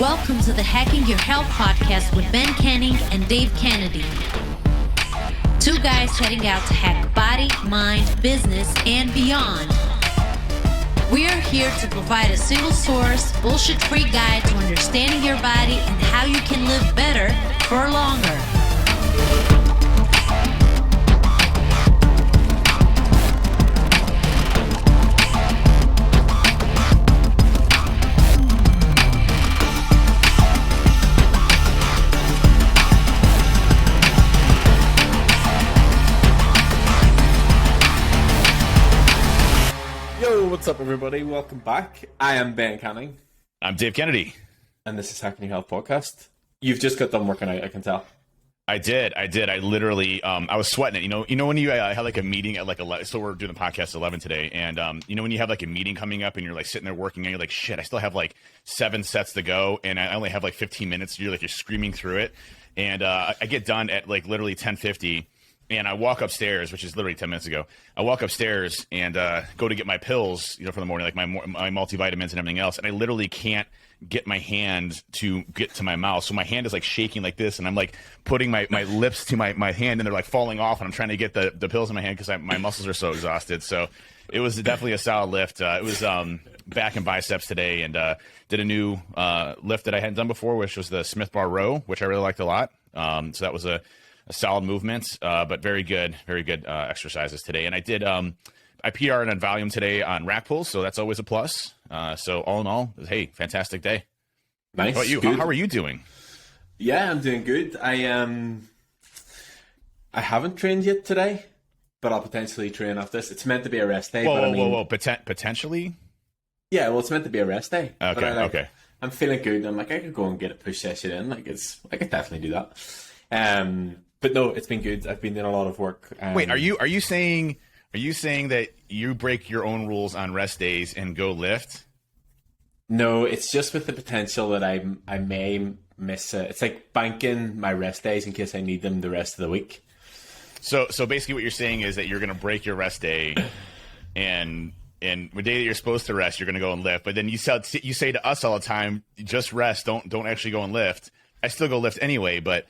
Welcome to the Hacking Your Health podcast with Ben Canning and Dave Kennedy. Two guys heading out to hack body, mind, business, and beyond. We are here to provide a single source, bullshit-free guide to understanding your body and how you can live better for longer. What's up, everybody? Welcome back. I am Ben Canning. I'm Dave Kennedy. And this is Hacking Your Health podcast. You've just got done working out, I can tell. I did. I literally, I was sweating it. You know when you had like a meeting at like 11, so we're doing the podcast at 11 today. And when you have like a meeting coming up and you're like sitting there working and you're like, shit, I still have like 7 sets to go. And I only have like 15 minutes. You're screaming through it. And I get done at like literally 10:50. And I walk upstairs, which is literally 10 minutes ago. I walk upstairs and go to get my pills, for the morning, like my multivitamins and everything else. And I literally can't get my hand to get to my mouth. So my hand is like shaking like this. And I'm like putting my lips to my hand and they're like falling off. And I'm trying to get the pills in my hand because my muscles are so exhausted. So it was definitely a solid lift. It was back and biceps today, and did a new lift that I hadn't done before, which was the Smith bar row, which I really liked a lot. So that was a solid movement, but very good exercises today. And I did, I PR'd on volume today on rack pulls, so that's always a plus. So all in all, hey, fantastic day. Nice. How about you? How are you doing? Yeah, I'm doing good. I haven't trained yet today, but I'll potentially train after this. It's meant to be a rest day. Whoa. Potentially? Yeah, well, it's meant to be a rest day. Okay, okay. I'm feeling good. I'm like, I could go and get a push session in. I could definitely do that. But no, it's been good. I've been doing a lot of work. Wait, are you saying that you break your own rules on rest days and go lift? No, it's just with the potential that I may miss it. It's like banking my rest days in case I need them the rest of the week. So basically what you're saying is that you're going to break your rest day and the day that you're supposed to rest, you're going to go and lift. But then you say to us all the time, just rest, don't actually go and lift. I still go lift anyway, but...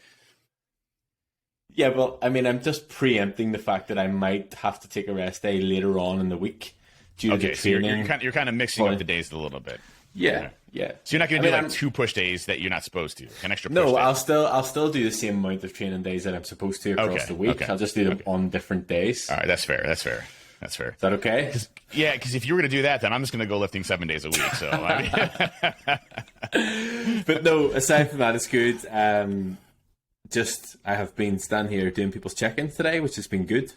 Yeah, well, I mean, I'm just preempting the fact that I might have to take a rest day later on in the week due to training. So you're kind of mixing up the days a little bit. Yeah. So you're not going to do two push days that you're not supposed to, an extra push day. No, I'll still do the same amount of training days that I'm supposed to across the week. Okay. I'll just do them on different days. All right, that's fair. Is that okay? Because if you were going to do that, then I'm just going to go lifting 7 days a week. So, But no, aside from that, it's good. I have been standing here doing people's check-ins today, which has been good.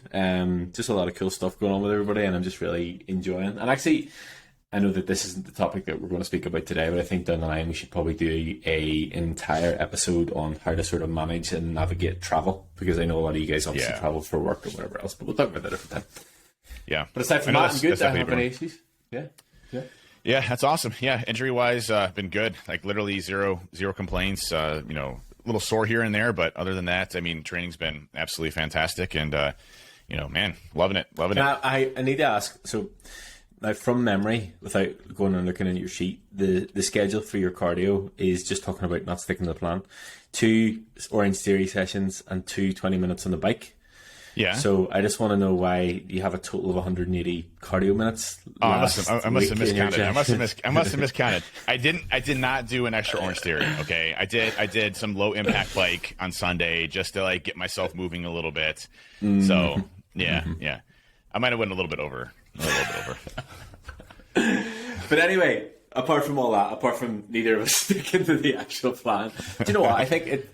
Just a lot of cool stuff going on with everybody, and I'm just really enjoying. And actually, I know that this isn't the topic that we're going to speak about today, but I think down the line we should probably do an entire episode on how to sort of manage and navigate travel, because I know a lot of you guys obviously travel for work or whatever else, but we'll talk about that different time. Yeah. But aside from that, I'm good. I haven't had any issues. Yeah, that's awesome. Yeah, injury-wise, been good. Like literally zero complaints. A little sore here and there, but other than that, I mean, training's been absolutely fantastic, and man, loving it. I need to ask. So now, from memory, without going and looking at your sheet, the schedule for your cardio is just talking about not sticking to the plan. 2 Orange Theory sessions and 2 20 minutes on the bike. Yeah. So I just want to know why you have a total of 180 cardio minutes. I must have miscounted. I must have miscounted. I did not do an extra Orange Theory. Okay. I did some low impact bike on Sunday just to like get myself moving a little bit. Mm-hmm. So yeah. I might have went a little bit over. But anyway, apart from all that, apart from neither of us sticking to the actual plan, do you know what? I think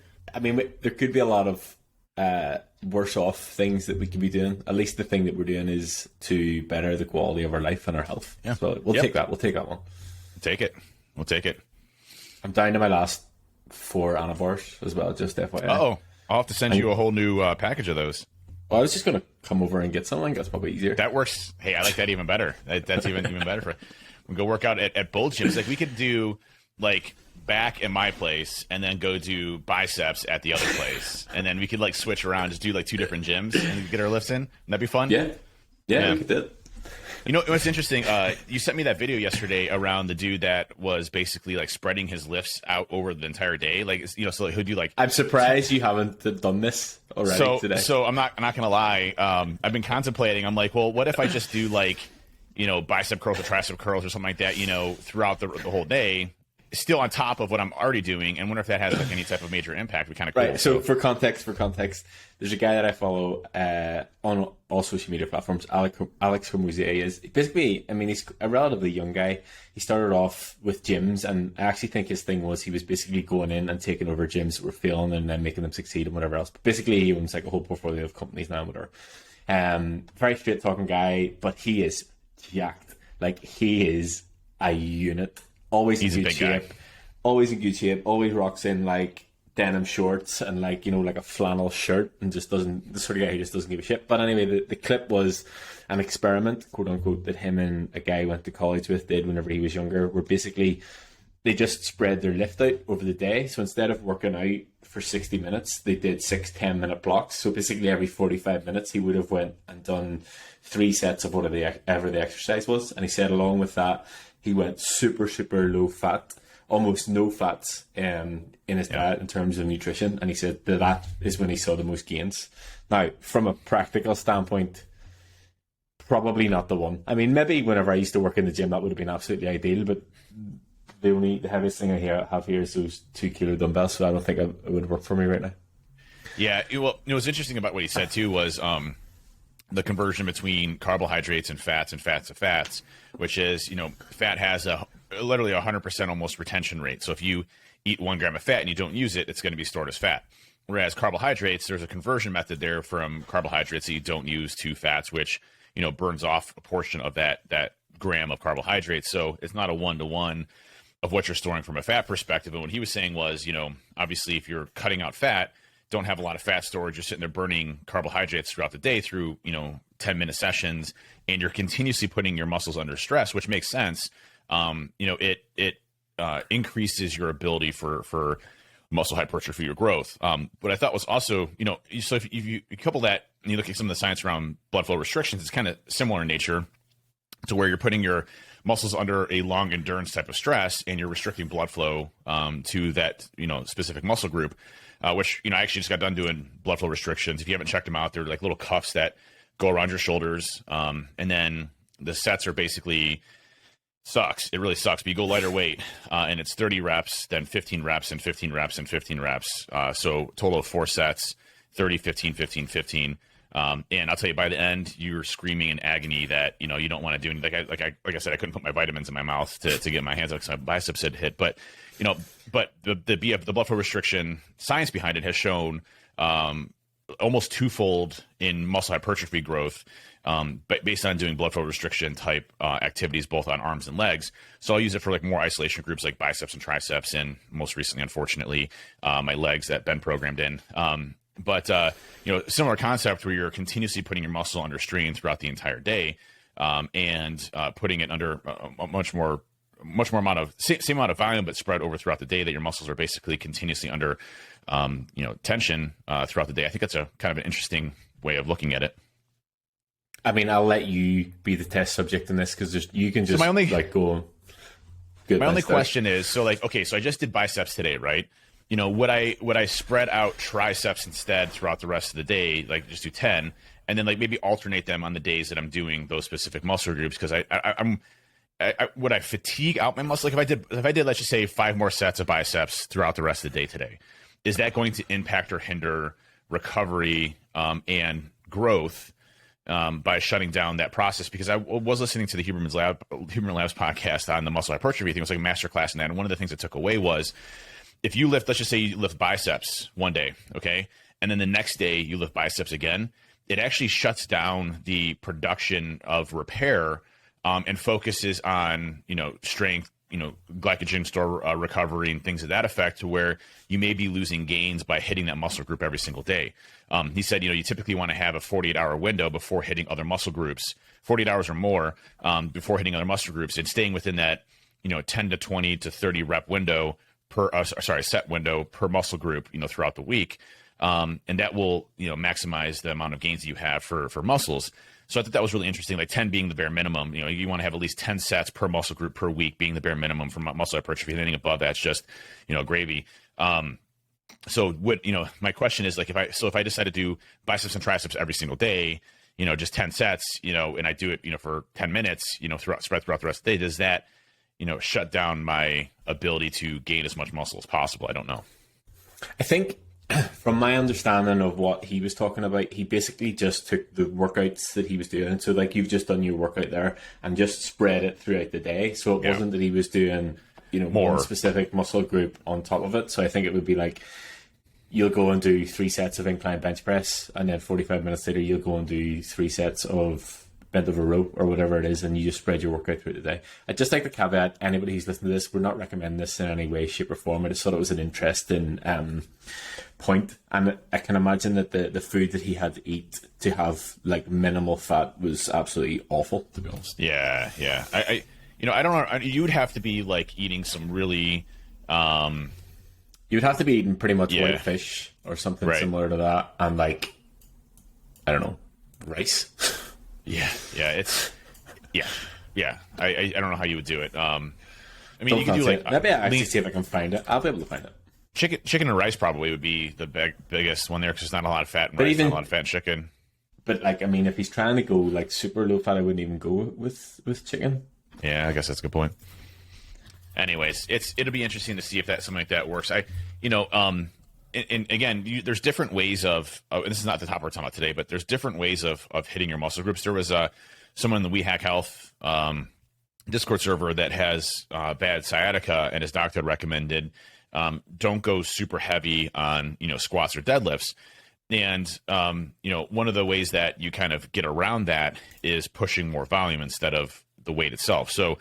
there could be a lot of worse off things that we could be doing. At least the thing that we're doing is to better the quality of our life and our health. Yeah. So we'll take that. We'll take that one. We'll take it. I'm down to my last 4 anabors as well, just FYI. I'll have to send you a whole new package of those. Well, I was just going to come over and get something. That's probably easier. That works. Hey, I like that even better. That's even better. We go work out at both gyms. Like we could do like back in my place and then go do biceps at the other place, and then we could like switch around, just do like 2 different gyms and get our lifts in. Wouldn't that be fun? Yeah, we could do it. You know what's interesting? You sent me that video yesterday around the dude that was basically like spreading his lifts out over the entire day. Like, you know, so like, he'll do like. I'm surprised you haven't done this already today. So I'm not gonna lie. I've been contemplating. I'm like, well, what if I just do like, you know, bicep curls or tricep curls or something like that, you know, throughout the whole day, still on top of what I'm already doing, and wonder if that has like any type of major impact. Would be kind of cool. Right. So for context, there's a guy that I follow on all social media platforms. Alex from Musée is basically, I mean, he's a relatively young guy. He started off with gyms, and I actually think his thing was he was basically going in and taking over gyms that were failing and then making them succeed and whatever else. But basically, he owns like a whole portfolio of companies now and whatever. Very straight talking guy, but he is jacked. Like, he is a unit. Always in good shape. Always in good shape. Always rocks in like denim shorts and like, you know, like a flannel shirt, and just doesn't, the sort of guy who just doesn't give a shit. But anyway, the clip was an experiment, quote unquote, that him and a guy he went to college with did whenever he was younger, where basically they just spread their lift out over the day. So instead of working out for 60 minutes, they did 6 10-minute blocks. So basically every 45 minutes he would have went and done 3 sets of whatever the exercise was. And he said along with that, he went super, super low fat, almost no fats in his diet in terms of nutrition. And he said that is when he saw the most gains. Now, from a practical standpoint, probably not the one. I mean, maybe whenever I used to work in the gym, that would have been absolutely ideal. But the heaviest thing I have here is those 2 kilo dumbbells. So I don't think it would work for me right now. Yeah. Well, you know, what's interesting about what he said too was the conversion between carbohydrates and fats to fats, which is, you know, fat has literally 100% almost retention rate. So if you eat 1 gram of fat and you don't use it, it's going to be stored as fat. Whereas carbohydrates, there's a conversion method there from carbohydrates that you don't use to fats, which, you know, burns off a portion of that gram of carbohydrates. So it's not a 1-to-1 of what you're storing from a fat perspective. And what he was saying was, you know, obviously if you're cutting out fat, don't have a lot of fat storage, you're sitting there burning carbohydrates throughout the day through, you know, 10-minute sessions, and you're continuously putting your muscles under stress, which makes sense. You know, it increases your ability for muscle hypertrophy or growth. What I thought was also, you know, so if you couple that and you look at some of the science around blood flow restrictions, it's kind of similar in nature to where you're putting your muscles under a long endurance type of stress, and you're restricting blood flow to that, you know, specific muscle group. Which, you know, I actually just got done doing blood flow restrictions. If you haven't checked them out, they're like little cuffs that go around your shoulders. And then the sets are basically sucks. It really sucks. But you go lighter weight, and it's 30 reps, then 15 reps, and 15 reps, and 15 reps. So total of 4 sets, 30, 15, 15, 15. And I'll tell you, by the end, you're screaming in agony that, you know, you don't want to do anything. Like I said, I couldn't put my vitamins in my mouth to get my hands up because my biceps had hit. But, you know, the blood flow restriction science behind it has shown almost twofold in muscle hypertrophy growth, but based on doing blood flow restriction type activities, both on arms and legs. So I'll use it for like more isolation groups like biceps and triceps, and most recently, unfortunately, my legs that Ben programmed in. But you know, similar concept where you're continuously putting your muscle under strain throughout the entire day, and putting it under a much more amount of same amount of volume, but spread over throughout the day, that your muscles are basically continuously under you know, tension throughout the day. I think that's a kind of an interesting way of looking at it. I mean, I'll let you be the test subject in this, because you can just like go. My only question is, so like, okay, so I just did biceps today, right? You know, would I spread out triceps instead throughout the rest of the day, like just do 10, and then like maybe alternate them on the days that I'm doing those specific muscle groups? Because would I fatigue out my muscle? Like if I did, let's just say 5 more sets of biceps throughout the rest of the day today, is that going to impact or hinder recovery and growth by shutting down that process? Because I was listening to the Huberman Labs podcast on the muscle hypertrophy thing. It was like a masterclass in that, and one of the things I took away was, if you lift, let's just say you lift biceps one day, okay, and then the next day you lift biceps again, it actually shuts down the production of repair and focuses on, you know, strength, you know, glycogen store recovery and things of that effect, to where you may be losing gains by hitting that muscle group every single day. He said, you know, you typically want to have a 48-hour window before hitting other muscle groups, 48 hours or more before hitting other muscle groups, and staying within that, you know, 10 to 20 to 30 rep window set window per muscle group, you know, throughout the week. And that will, maximize the amount of gains that you have for muscles. So I thought that was really interesting, like 10 being the bare minimum. You want to have at least 10 sets per muscle group per week being the bare minimum for muscle hypertrophy. Anything above that's just, gravy. So what, my question is like, if I decide to do biceps and triceps every single day, just 10 sets, and I do it, for 10 minutes, spread throughout the rest of the day, does that, shut down my ability to gain as much muscle as possible? I don't know. I think from my understanding of what he was talking about, he basically just took the workouts that he was doing. So like you've just done your workout there and just spread it throughout the day. So it wasn't that he was doing, more one specific muscle group on top of it. So I think it would be like, you'll go and do 3 sets of incline bench press, and then 45 minutes later, you'll go and do 3 sets of bent over row or whatever it is, and you just spread your workout through the day. I'd just like to caveat anybody who's listening to this, we're not recommending this in any way, shape, or form. I just thought it was an interesting point, and I can imagine that the food that he had to eat to have like minimal fat was absolutely awful, to be honest. Yeah. I don't know. You would have to be like eating some really. You would have to be eating pretty much white fish or something similar to that, and like, I don't know, rice. Yeah. I don't know how you would do it. I mean, Don't you can do fancy like it. Maybe I actually see if I can find it. I'll be able to find it. Chicken and rice probably would be the biggest one there because there's not a lot of fat in rice, not a lot of fat in chicken. But like, I mean, if he's trying to go like super low fat, I wouldn't even go with chicken. Yeah, I guess that's a good point. Anyways, it'll be interesting to see if something like that works. And again, there's different ways of and this is not the top we're talking about today, but there's different ways of hitting your muscle groups. There was someone in the We Hack Health Discord server that has bad sciatica, and his doctor had recommended don't go super heavy on squats or deadlifts. And one of the ways that you kind of get around that is pushing more volume instead of the weight itself. So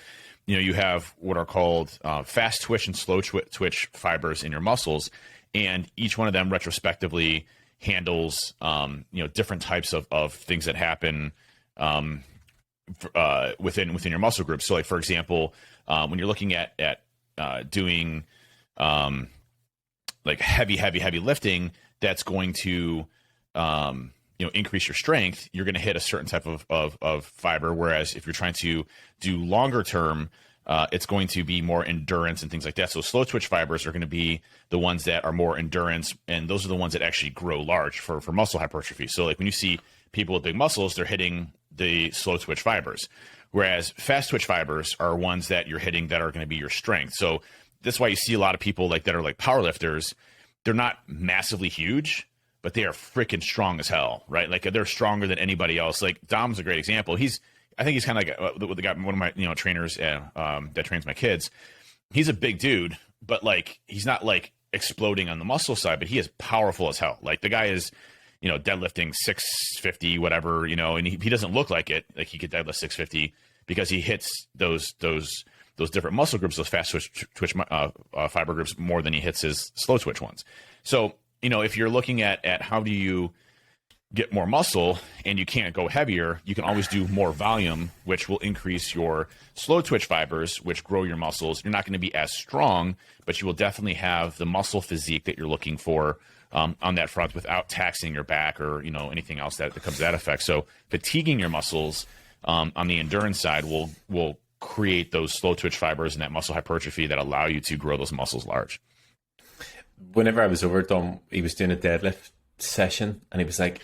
you have what are called fast twitch and slow twitch fibers in your muscles, and each one of them retrospectively handles different types of things that happen within your muscle group. So, like for example, when you're looking at doing like heavy lifting, that's going to increase your strength. You're going to hit a certain type of fiber. Whereas if you're trying to do longer term, it's going to be more endurance and things like that. So slow twitch fibers are going to be the ones that are more endurance, and those are the ones that actually grow large for muscle hypertrophy. So like when you see people with big muscles, they're hitting the slow twitch fibers, whereas fast twitch fibers are ones that you're hitting that are going to be your strength. So that's why you see a lot of people like that are like power lifters. They're not massively huge, but they are freaking strong as hell, right? Like they're stronger than anybody else. Like Dom's a great example. I think he's kind of like the guy, one of my trainers that trains my kids. He's a big dude, but like he's not like exploding on the muscle side, but he is powerful as hell. Like the guy is, deadlifting 650, whatever, and he doesn't look like it. Like he could deadlift 650 because he hits those different muscle groups, those fast twitch fiber groups more than he hits his slow twitch ones. So, if you're looking at how do you get more muscle and you can't go heavier, you can always do more volume, which will increase your slow twitch fibers, which grow your muscles. You're not going to be as strong, but you will definitely have the muscle physique that you're looking for on that front without taxing your back or, anything else that comes to that effect. So fatiguing your muscles on the endurance side will create those slow twitch fibers and that muscle hypertrophy that allow you to grow those muscles large. Whenever I was over at Dom, he was doing a deadlift session and he was like,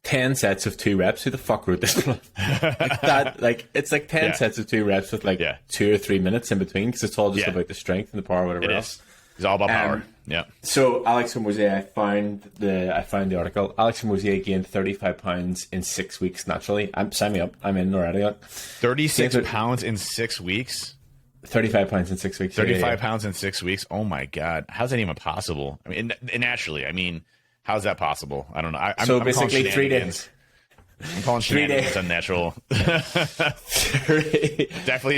10 sets of 2 reps. Who the fuck wrote this one? It's like 10 sets of 2 reps with 2 or 3 minutes in between, because it's all just about the strength and the power, whatever else. It's all about power. Yeah. So Alex Hormozier, I found the article. Alex Hormozier gained 35 pounds in 6 weeks naturally. Sign me up. I'm in already. 36 pounds in 6 weeks. 35 pounds in 6 weeks. 35 pounds in 6 weeks. Oh my God. How's that even possible? I mean, naturally, how's that possible? I don't know. I'm basically 3 days. I'm calling shenanigans unnatural. Definitely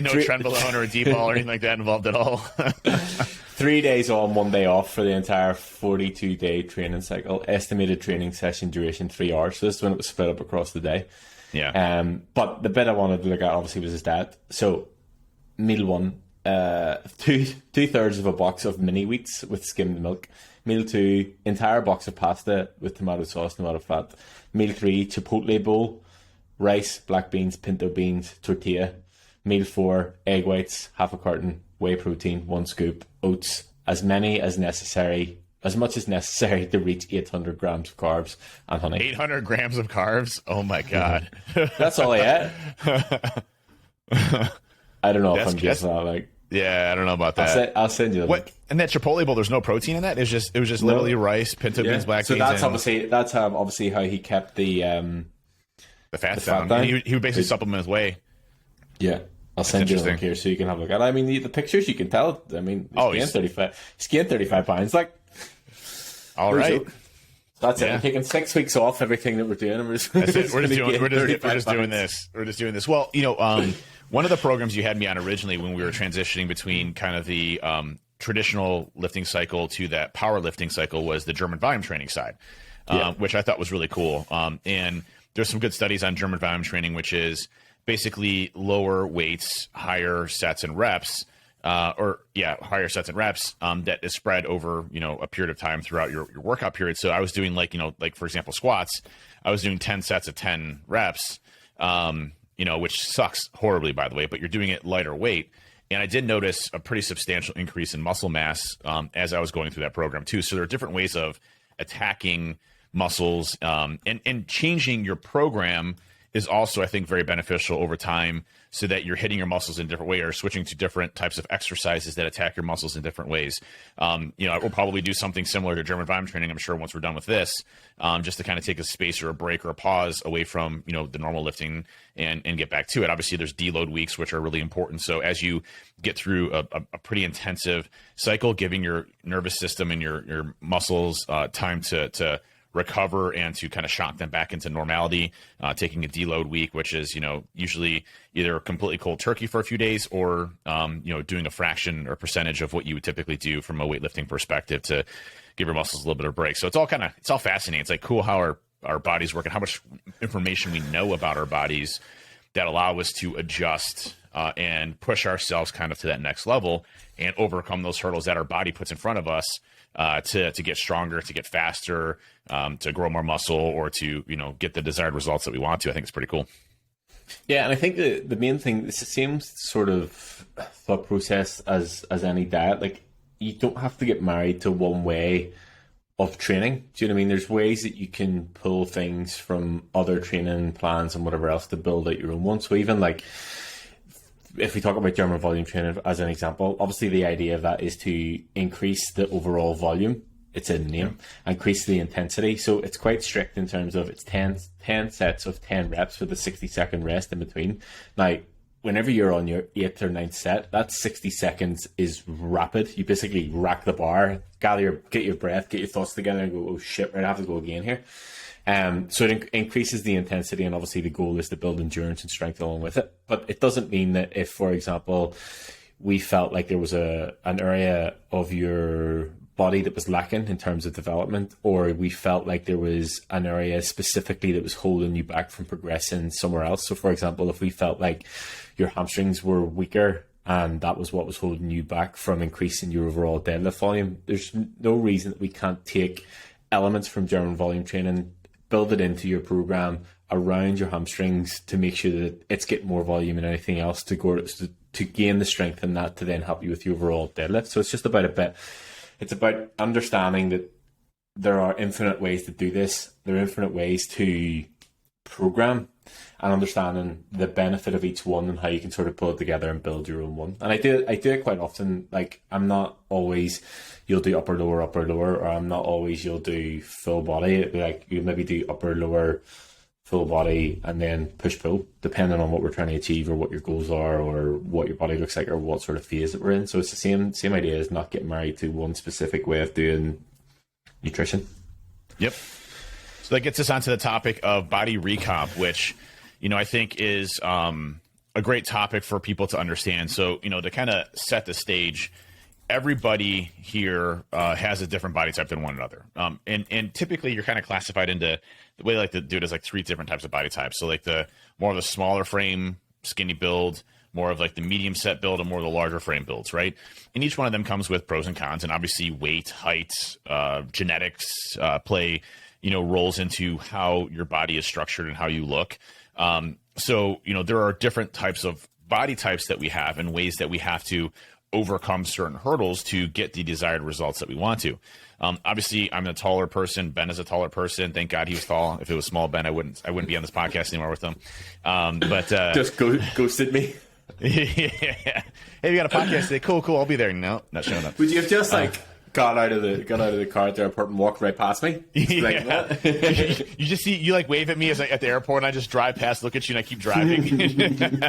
no trenbolone or a deep ball or anything like that involved at all. 3 days on, 1 day off for the entire 42-day training cycle. Estimated training session duration 3 hours. So this is when it was split up across the day. Yeah. But the bit I wanted to look at obviously was his diet. So meal one, 2/3 of a box of mini wheats with skimmed milk, Meal 2, entire box of pasta with tomato sauce, tomato fat. Meal 3, chipotle bowl, rice, black beans, pinto beans, tortilla. Meal 4, egg whites, half a carton, whey protein, 1 scoop, oats, as much as necessary to reach 800 grams of carbs, and honey. 800 grams of carbs? Oh my God. That's all I ate. I don't know if I'm just that, like. Yeah, I don't know about that. I'll send you the what? link. And that Chipotle bowl, there's no protein in that. It was just literally rice, pinto beans, black beans. So that's obviously how he kept the fat down. And he would basically supplement his whey. Yeah, I'll send you the link here so you can have a look at it. I mean, the pictures you can tell. I mean, he's gained 35 pounds. Like, all right. That's it. We're taking 6 weeks off everything that we're doing. And we're just doing this. Well, one of the programs you had me on originally when we were transitioning between kind of the traditional lifting cycle to that powerlifting cycle was the German volume training side, which I thought was really cool. And there's some good studies on German volume training, which is basically lower weights, higher sets and reps, higher sets and reps that is spread over, a period of time throughout your workout period. So I was doing like for example, squats, I was doing 10 sets of 10 reps, which sucks horribly, by the way, but you're doing it lighter weight. And I did notice a pretty substantial increase in muscle mass as I was going through that program too. So there are different ways of attacking muscles, and changing your program is also, I think, very beneficial over time so that you're hitting your muscles in a different way or switching to different types of exercises that attack your muscles in different ways. We'll probably do something similar to German volume training, I'm sure, once we're done with this, just to kind of take a space or a break or a pause away from, the normal lifting and get back to it. Obviously, there's deload weeks, which are really important. So as you get through a pretty intensive cycle, giving your nervous system and your muscles time to recover and to kind of shock them back into normality, taking a deload week, which is, usually either completely cold turkey for a few days or, doing a fraction or percentage of what you would typically do from a weightlifting perspective to give your muscles a little bit of a break. So it's all fascinating. It's like cool how our bodies work and how much information we know about our bodies that allow us to adjust and push ourselves kind of to that next level and overcome those hurdles that our body puts in front of us to get stronger, to get faster, to grow more muscle, or to get the desired results that we want to. I think it's pretty cool. Yeah, and I think the main thing, it's the same sort of thought process as any diet. Like, you don't have to get married to one way of training. Do you know what I mean? There's ways that you can pull things from other training plans and whatever else to build out your own one. So even like, if we talk about German volume training as an example, obviously the idea of that is to increase the overall volume. It's in the name, increase the intensity. So it's quite strict in terms of it's 10 sets of 10 reps with a 60-second rest in between. Now, whenever you're on your 8th or 9th set, that 60 seconds is rapid. You basically rack the bar, get your breath, get your thoughts together and go, oh shit, right, I have to go again here. So it increases the intensity, and obviously the goal is to build endurance and strength along with it. But it doesn't mean that if, for example, we felt like there was an area of your body that was lacking in terms of development, or we felt like there was an area specifically that was holding you back from progressing somewhere else. So, for example, if we felt like your hamstrings were weaker and that was what was holding you back from increasing your overall deadlift volume, there's no reason that we can't take elements from German volume training, build it into your program around your hamstrings to make sure that it's getting more volume than anything else to gain the strength in that to then help you with your overall deadlift. So it's just about it's about understanding that there are infinite ways to do this. There are infinite ways to program, and understanding the benefit of each one and how you can sort of pull it together and build your own one. And I do it quite often. Like, I'm not always you'll do upper lower, or I'm not always you'll do full body. Like, you maybe do upper lower, full body, and then push pull, depending on what we're trying to achieve or what your goals are or what your body looks like or what sort of phase that we're in. So it's the same idea as not getting married to one specific way of doing nutrition. Yep. So that gets us onto the topic of body recomp, which, I think is a great topic for people to understand. So, to kind of set the stage, everybody here has a different body type than one another. And typically you're kind of classified into, the way I like to do it is like 3 different types of body types. So like the more of the smaller frame, skinny build, more of like the medium set build, and more of the larger frame builds, right? And each one of them comes with pros and cons, and obviously weight, height, genetics play, roles into how your body is structured and how you look. So, there are different types of body types that we have and ways that we have to overcome certain hurdles to get the desired results that we want to. Obviously, I'm a taller person. Ben is a taller person. Thank God he was tall. If it was small Ben, I wouldn't be on this podcast anymore with him. But just ghosted me. Yeah. Hey, we got a podcast today. Cool. I'll be there. No, not showing up. Would you have just got out of the car at the airport and walked right past me? Yeah. You just see, you like wave at me as at the airport, and I just drive past, look at you, and I keep driving.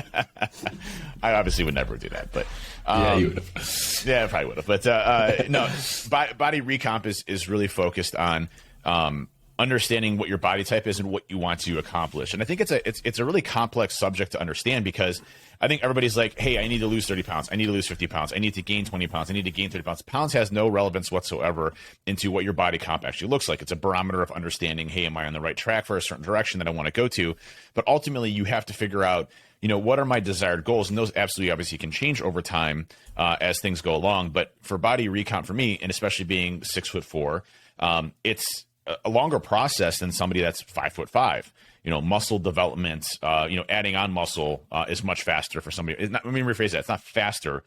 I obviously would never do that, but yeah, you would have. Yeah, I probably would have. But no, body recomp is really focused on understanding what your body type is and what you want to accomplish. And I think it's a really complex subject to understand, because I think everybody's like, hey, I need to lose 30 pounds. I need to lose 50 pounds. I need to gain 20 pounds. I need to gain 30 pounds. Pounds has no relevance whatsoever into what your body comp actually looks like. It's a barometer of understanding, hey, am I on the right track for a certain direction that I want to go to? But ultimately, you have to figure out, what are my desired goals? And those absolutely obviously can change over time as things go along. But for body recomp for me, and especially being 6'4", it's a longer process than somebody that's 5'5". Muscle development, adding on muscle is much faster for somebody. Let me rephrase that. It's not faster.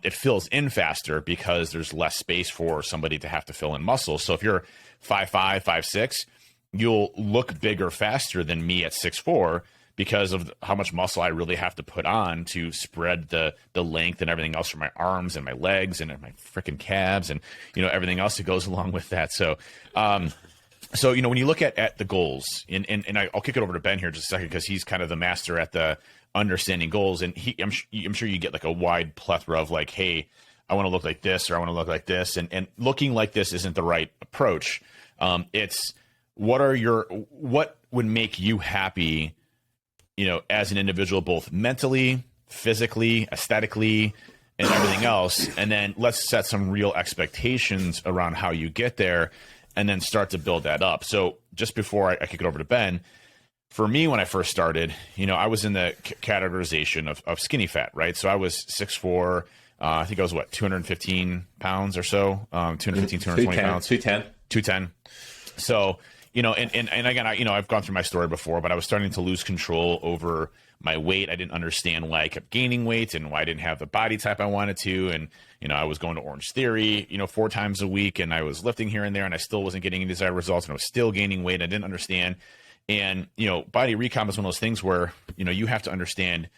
It fills in faster because there's less space for somebody to have to fill in muscle. So if you're 5'5", 5'6", you'll look bigger faster than me at 6'4", because of how much muscle I really have to put on to spread the length and everything else for my arms and my legs and my freaking calves and, everything else that goes along with that. So, when you look at the goals, and I'll kick it over to Ben here in just a second, because he's kind of the master at the understanding goals. And I'm sure you get like a wide plethora of like, hey, I want to look like this, or I want to look like this. And looking like this isn't the right approach. It's what would make you happy, as an individual, both mentally, physically, aesthetically, and everything else. And then let's set some real expectations around how you get there, and then start to build that up. So just before I kick it over to Ben, for me, when I first started, I was in the categorization of skinny fat, right? So I was 6'4", I think I was 215 pounds or so, 215, 220 pounds. 210. So, and again, I've gone through my story before, but I was starting to lose control over my weight. I didn't understand why I kept gaining weight and why I didn't have the body type I wanted to. And, I was going to Orange Theory, 4 times a week, and I was lifting here and there, and I still wasn't getting any desired results, and I was still gaining weight. I didn't understand. And, body recomp is one of those things where, you have to understand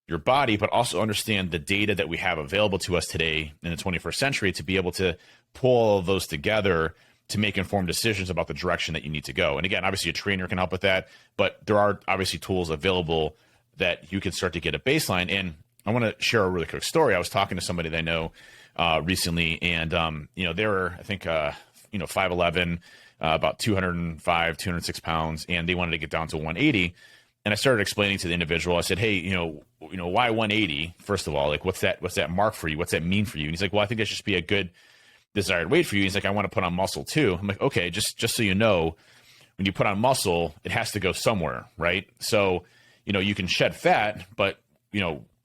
your body, but also understand the data that we have available to us today in the 21st century to be able to pull all of those together to make informed decisions about the direction that you need to go. And again, obviously a trainer can help with that, but there are obviously tools available that you can start to get a baseline. And I want to share a really quick story. I was talking to somebody that I know recently, and they were, I think, 5'11", about 205, 206 pounds, and they wanted to get down to 180. And I started explaining to the individual, I said, hey, why 180? First of all, like, what's that mark for you? What's that mean for you? And he's like, well, I think that should just be a good desired weight for you. He's like, I want to put on muscle too. I'm like, okay, just so you know, when you put on muscle, it has to go somewhere, right? So, you can shed fat, but,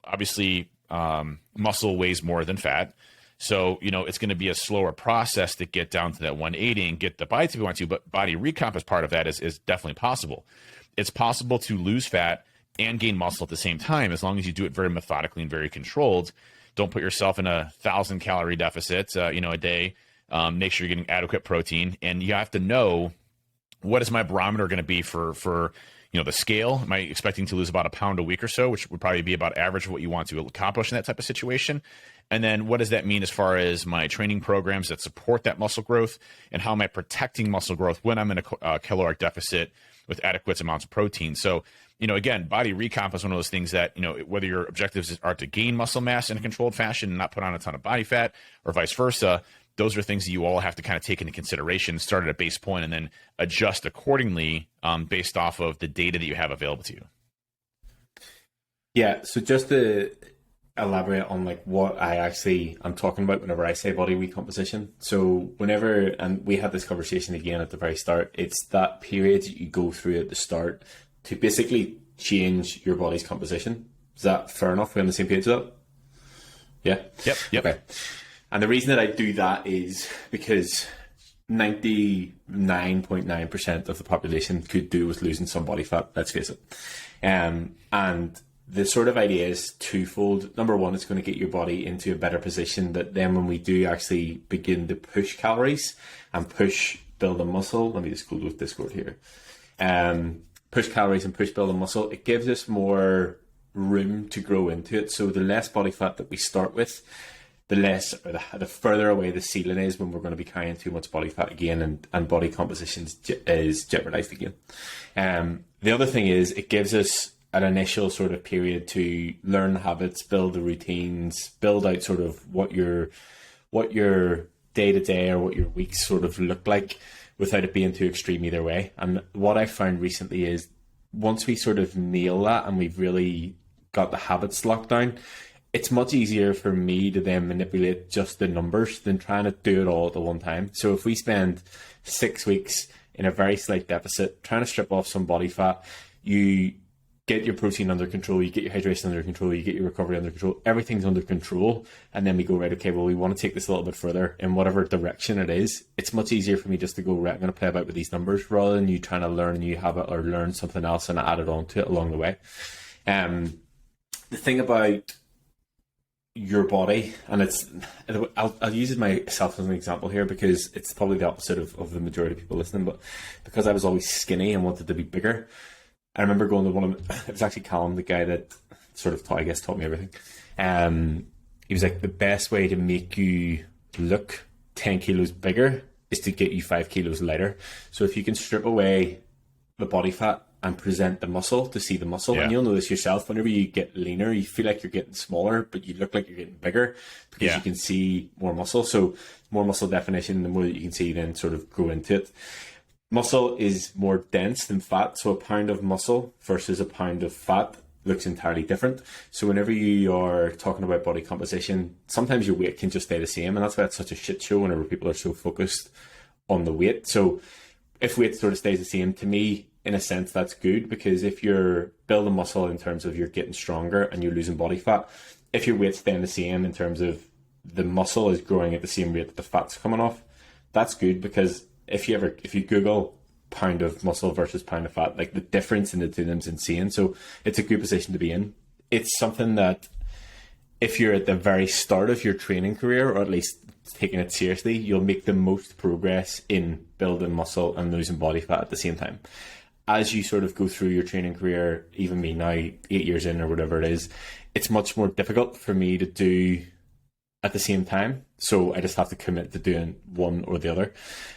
obviously muscle weighs more than fat. So, it's going to be a slower process to get down to that 180 and get the body to be want to, but body recomp as part of that is definitely possible. It's possible to lose fat and gain muscle at the same time, as long as you do it very methodically and very controlled. Don't put yourself in 1,000 calorie deficit, a day. Make sure you're getting adequate protein, and you have to know, what is my barometer going to be for the scale? Am I expecting to lose about a pound a week or so, which would probably be about average of what you want to accomplish in that type of situation? And then what does that mean as far as my training programs that support that muscle growth, and how am I protecting muscle growth when I'm in a caloric deficit with adequate amounts of protein? So, again, body recomp is one of those things that, whether your objectives are to gain muscle mass in a controlled fashion and not put on a ton of body fat, or vice versa, those are things that you all have to kind of take into consideration, start at a base point, and then adjust accordingly based off of the data that you have available to you. Yeah, so just to elaborate on like what I'm talking about whenever I say body recomposition. So whenever, and we had this conversation again at the very start, it's that period that you go through at the start to basically change your body's composition. Is that fair enough? We're on the same page with that? Yeah? Yep. Okay. And the reason that I do that is because 99.9% of the population could do with losing some body fat, let's face it. And the sort of idea is twofold. Number one, it's going to get your body into a better position that then when we do actually begin to push calories and build a muscle, let me just go with Discord here. Push calories and build a muscle, it gives us more room to grow into it. So the less body fat that we start with, the less, or the further away the ceiling is when we're going to be carrying too much body fat again, and body composition is jeopardized again. The other thing is it gives us an initial sort of period to learn habits, build the routines, build out sort of what your day-to-day or what your weeks sort of look like without it being too extreme either way. And what I found recently is once we sort of nail that and we've really got the habits locked down, it's much easier for me to then manipulate just the numbers than trying to do it all at the one time. So if we spend 6 weeks in a very slight deficit, trying to strip off some body fat, you get your protein under control, you get your hydration under control, you get your recovery under control, everything's under control. And then we go, right, okay, well, we want to take this a little bit further in whatever direction it is. It's much easier for me just to go, right, I'm going to play about with these numbers rather than you trying to learn a new habit or learn something else and add it on to it along the way. The thing about your body, and I'll use myself as an example here because it's probably the opposite of the majority of people listening, but because I was always skinny and wanted to be bigger, I remember going to it was actually Callum, the guy that sort of taught me everything. He was like, the best way to make you look 10 kilos bigger is to get you 5 kilos lighter. So if you can strip away the body fat and present the muscle to see the muscle, and you'll notice yourself, whenever you get leaner, you feel like you're getting smaller, but you look like you're getting bigger because you can see more muscle. So more muscle definition, the more that you can see, then sort of grow into it. Muscle is more dense than fat, so a pound of muscle versus a pound of fat looks entirely different. So whenever you are talking about body composition, sometimes your weight can just stay the same, and that's why it's such a shit show whenever people are so focused on the weight. So if weight sort of stays the same, to me, in a sense, that's good, because if you're building muscle in terms of you're getting stronger and you're losing body fat, if your weight's staying the same in terms of the muscle is growing at the same rate that the fat's coming off, that's good, because if you Google pound of muscle versus pound of fat, like the difference in the two of them is insane. So it's a good position to be in. It's something that if you're at the very start of your training career, or at least taking it seriously, you'll make the most progress in building muscle and losing body fat at the same time. As you sort of go through your training career, even me now, 8 years in or whatever it is, it's much more difficult for me to do at the same time. So I just have to commit to doing one or the other.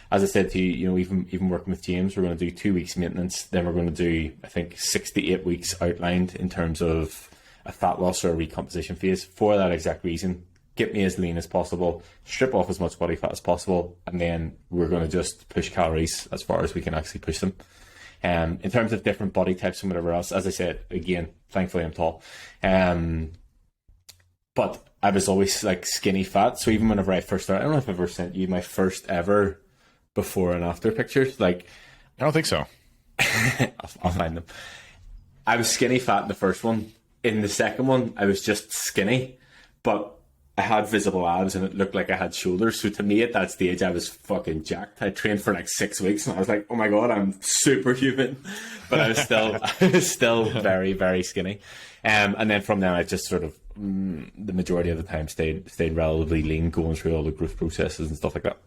As I said to you, even working with James, we're going to do 2 weeks maintenance. Then we're going to do, I think, 6 to 8 weeks outlined in terms of a fat loss or a recomposition phase for that exact reason. Get me as lean as possible, strip off as much body fat as possible, and then we're going to just push calories as far as we can actually push them. In terms of different body types and whatever else, as I said, again, thankfully I'm tall. But I was always like skinny fat. So even whenever I first started, I don't know if I've ever sent you my first ever before and after pictures. Like, I don't think so. I'll find them. I was skinny fat in the first one. In the second one, I was just skinny, but I had visible abs and it looked like I had shoulders. So to me at that stage, I was fucking jacked. I trained for like 6 weeks and I was like, oh my God, I'm superhuman. But I was still very, very skinny. And then from then I just sort of, the majority of the time stayed relatively lean, going through all the growth processes and stuff like that.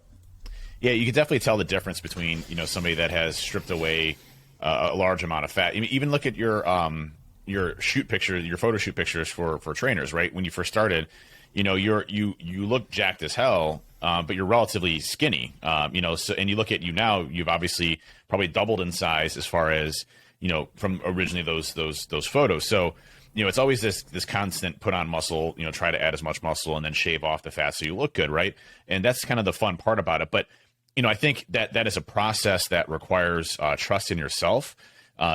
Yeah, you can definitely tell the difference between, somebody that has stripped away a large amount of fat. Even look at your shoot picture, your photo shoot pictures for trainers, right? When you first started, you look jacked as hell, but you're relatively skinny. So, and you look at you now, you've obviously probably doubled in size as far as, from originally those photos. So, it's always this constant put on muscle, try to add as much muscle and then shave off the fat so you look good, right? And that's kind of the fun part about it. But, I think that is a process that requires trust in yourself,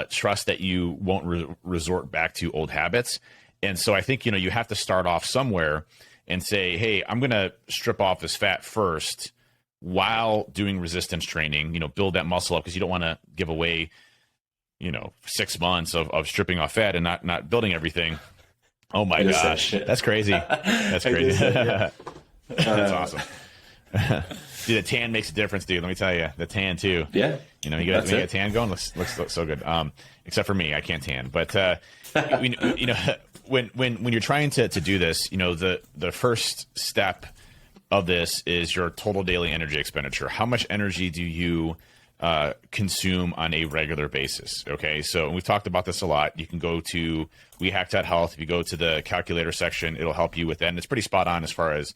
trust that you won't resort back to old habits. And so I think, you have to start off somewhere and say, hey, I'm going to strip off this fat first while doing resistance training, build that muscle up, because you don't want to give away 6 months of stripping off fat and not building everything Oh my gosh, that's crazy. That's crazy. That's awesome. Dude, the tan makes a difference, dude. Let me tell you, the tan too. Yeah. You know, you get a tan going, looks so good. Except for me, I can't tan. But you know, when you're trying to do this, you know, the first step of this is your total daily energy expenditure. How much energy do you consume on a regular basis? Okay, so we've talked about this a lot. You can go to wehack.health. If you go to the calculator section, it'll help you with that, and it's pretty spot on as far as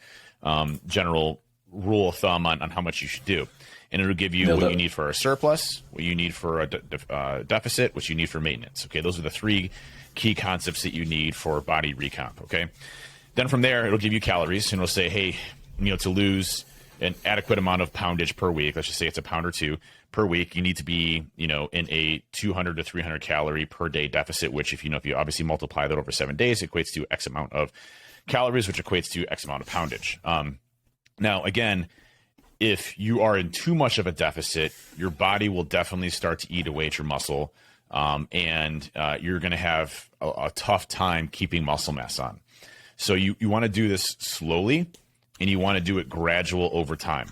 general rule of thumb on how much you should do. And it'll give you what you need for a surplus, what you need for a deficit, what you need for maintenance. Okay, those are the three key concepts that you need for body recomp. Okay, then from there, it'll give you calories, and it'll say, hey, you know, to lose an adequate amount of poundage per week, let's just say it's a pound or two per week, you need to be, you know, in a 200 to 300 calorie per day deficit, which if you obviously multiply that over 7 days, it equates to X amount of calories, which equates to X amount of poundage. Now, again, if you are in too much of a deficit, your body will definitely start to eat away at your muscle, and you're going to have a tough time keeping muscle mass on. So you want to do this slowly, and you want to do it gradual over time.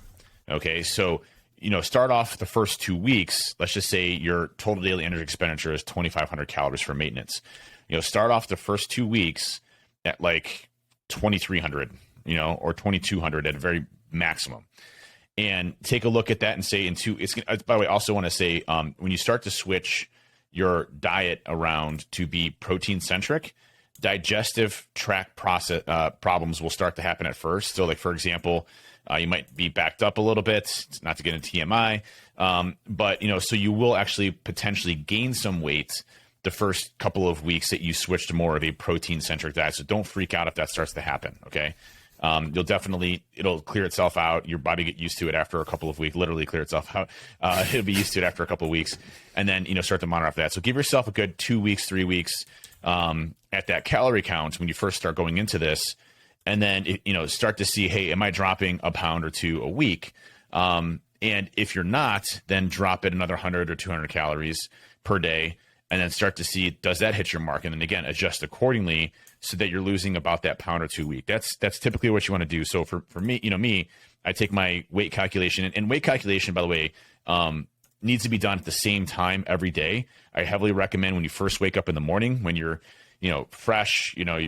Okay, so you know, start off the first 2 weeks. Let's just say your total daily energy expenditure is 2,500 calories for maintenance. You know, start off the first 2 weeks at like 2,300, you know, or 2,200 at a very maximum, and take a look at that and say by the way, I also want to say when you start to switch your diet around to be protein centric, digestive tract process problems will start to happen at first. So like, for example, you might be backed up a little bit, not to get into TMI, but you know, so you will actually potentially gain some weight the first couple of weeks that you switch to more of a protein centric diet. So don't freak out if that starts to happen. Okay. It'll clear itself out. Your body get used to it after a couple of weeks, literally clear itself out. It'll be used to it after a couple of weeks, and then, you know, start to monitor after that. So give yourself a good 2 weeks, 3 weeks, at that calorie count when you first start going into this. And then, you know, start to see, hey, am I dropping a pound or two a week? And if you're not, then drop it another 100 or 200 calories per day, and then start to see, does that hit your mark? And then again, adjust accordingly so that you're losing about that pound or 2 a week. That's typically what you want to do. So for me, you know, I take my weight calculation, and weight calculation, by the way, needs to be done at the same time every day. I heavily recommend when you first wake up in the morning, when you're, you know, fresh, you know,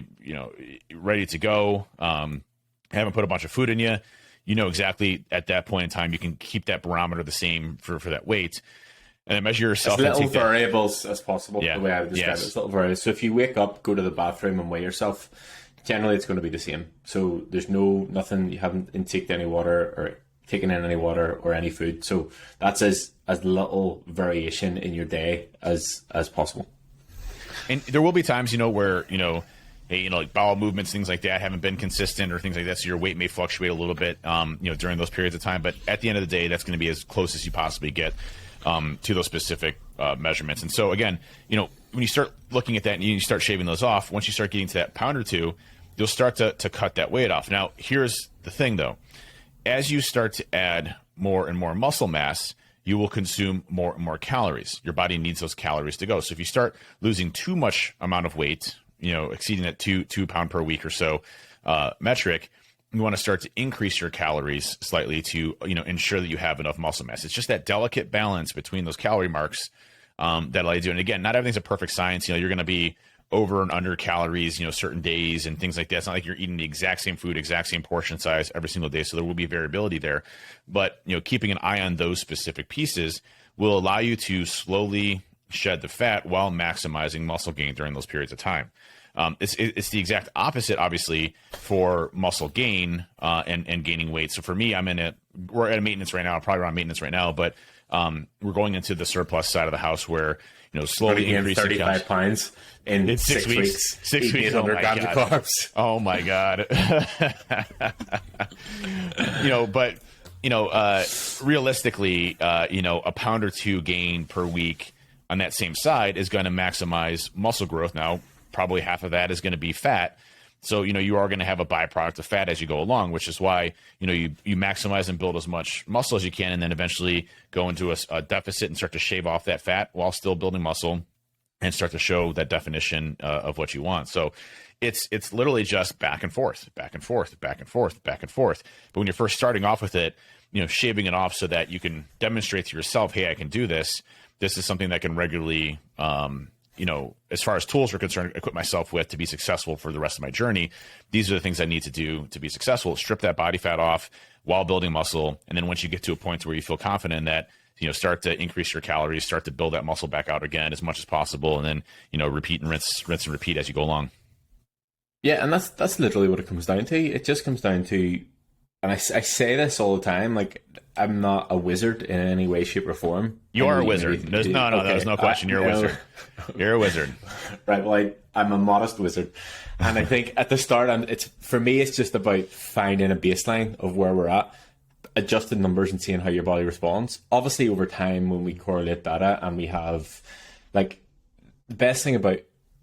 ready to go, haven't put a bunch of food in you, you know, exactly at that point in time, you can keep that barometer the same for that weight. And then measure yourself. As little variables as possible, yeah. The way I would describe it. It's little variables. So if you wake up, go to the bathroom and weigh yourself, generally it's going to be the same. So there's nothing, you haven't intaked any water or taken in any water or any food. So that's as little variation in your day as possible. And there will be times, you know, where, you know, hey, you know, like bowel movements, things like that haven't been consistent or things like that. So your weight may fluctuate a little bit, you know, during those periods of time. But at the end of the day, that's going to be as close as you possibly get to those specific measurements. And so again, you know, when you start looking at that and you start shaving those off, once you start getting to that pound or two, you'll start to cut that weight off. Now, here's the thing though, as you start to add more and more muscle mass, you will consume more and more calories. Your body needs those calories to go. So if you start losing too much amount of weight, you know, exceeding that 2 pound per week or so metric, you want to start to increase your calories slightly to, you know, ensure that you have enough muscle mass. It's just that delicate balance between those calorie marks that allow you to do. And again, not everything's a perfect science. You know, you're going to be over and under calories, you know, certain days and things like that. It's not like you're eating the exact same food, exact same portion size every single day. So there will be variability there. But, you know, keeping an eye on those specific pieces will allow you to slowly shed the fat while maximizing muscle gain during those periods of time. It's the exact opposite, obviously, for muscle gain and gaining weight. So for me, we're at a maintenance right now, probably around maintenance right now, but we're going into the surplus side of the house where, you know, slowly increasing 35 pounds in 6 weeks. 6 weeks. 800 grams of carbs. Oh my God. You know, but, you know, realistically, you know, a pound or two gain per week on that same side is going to maximize muscle growth. Now, probably half of that is going to be fat. So, you know, you are going to have a byproduct of fat as you go along, which is why, you know, you maximize and build as much muscle as you can, and then eventually go into a deficit and start to shave off that fat while still building muscle and start to show that definition of what you want. So it's literally just back and forth, back and forth, back and forth, back and forth. But when you're first starting off with it, shaving it off so that you can demonstrate to yourself, hey, I can do this. This is something that can regularly, as far as tools are concerned, equip myself with to be successful for the rest of my journey. These are the things I need to do to be successful. Strip that body fat off while building muscle. And then once you get to a point where you feel confident in that, start to increase your calories, start to build that muscle back out again as much as possible. And then, repeat and rinse and repeat as you go along. Yeah. And that's literally what it comes down to. It just comes down to, and I say this all the time, like, I'm not a wizard in any way, shape, or form. You are a wizard. There's no question. You're a wizard. You're a wizard. Right. Well, I'm a modest wizard. And I think at the start, for me, it's just about finding a baseline of where we're at, adjusting numbers and seeing how your body responds. Obviously, over time, when we correlate data and we have, like, the best thing about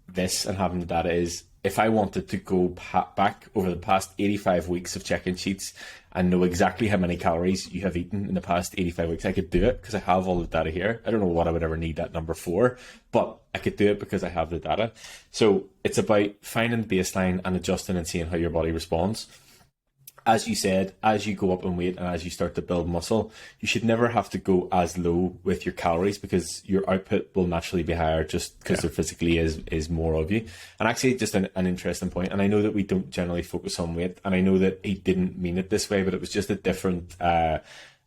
this and having the data is, if I wanted to go back over the past 85 weeks of check-in sheets and know exactly how many calories you have eaten in the past 85 weeks, I could do it because I have all the data here. I don't know what I would ever need that number for, but I could do it because I have the data. So it's about finding the baseline and adjusting and seeing how your body responds. As you said, as you go up in weight and as you start to build muscle, you should never have to go as low with your calories because your output will naturally be higher just because there physically is more of you. And actually, just an interesting point, and I know that we don't generally focus on weight, and I know that he didn't mean it this way, but it was just a different,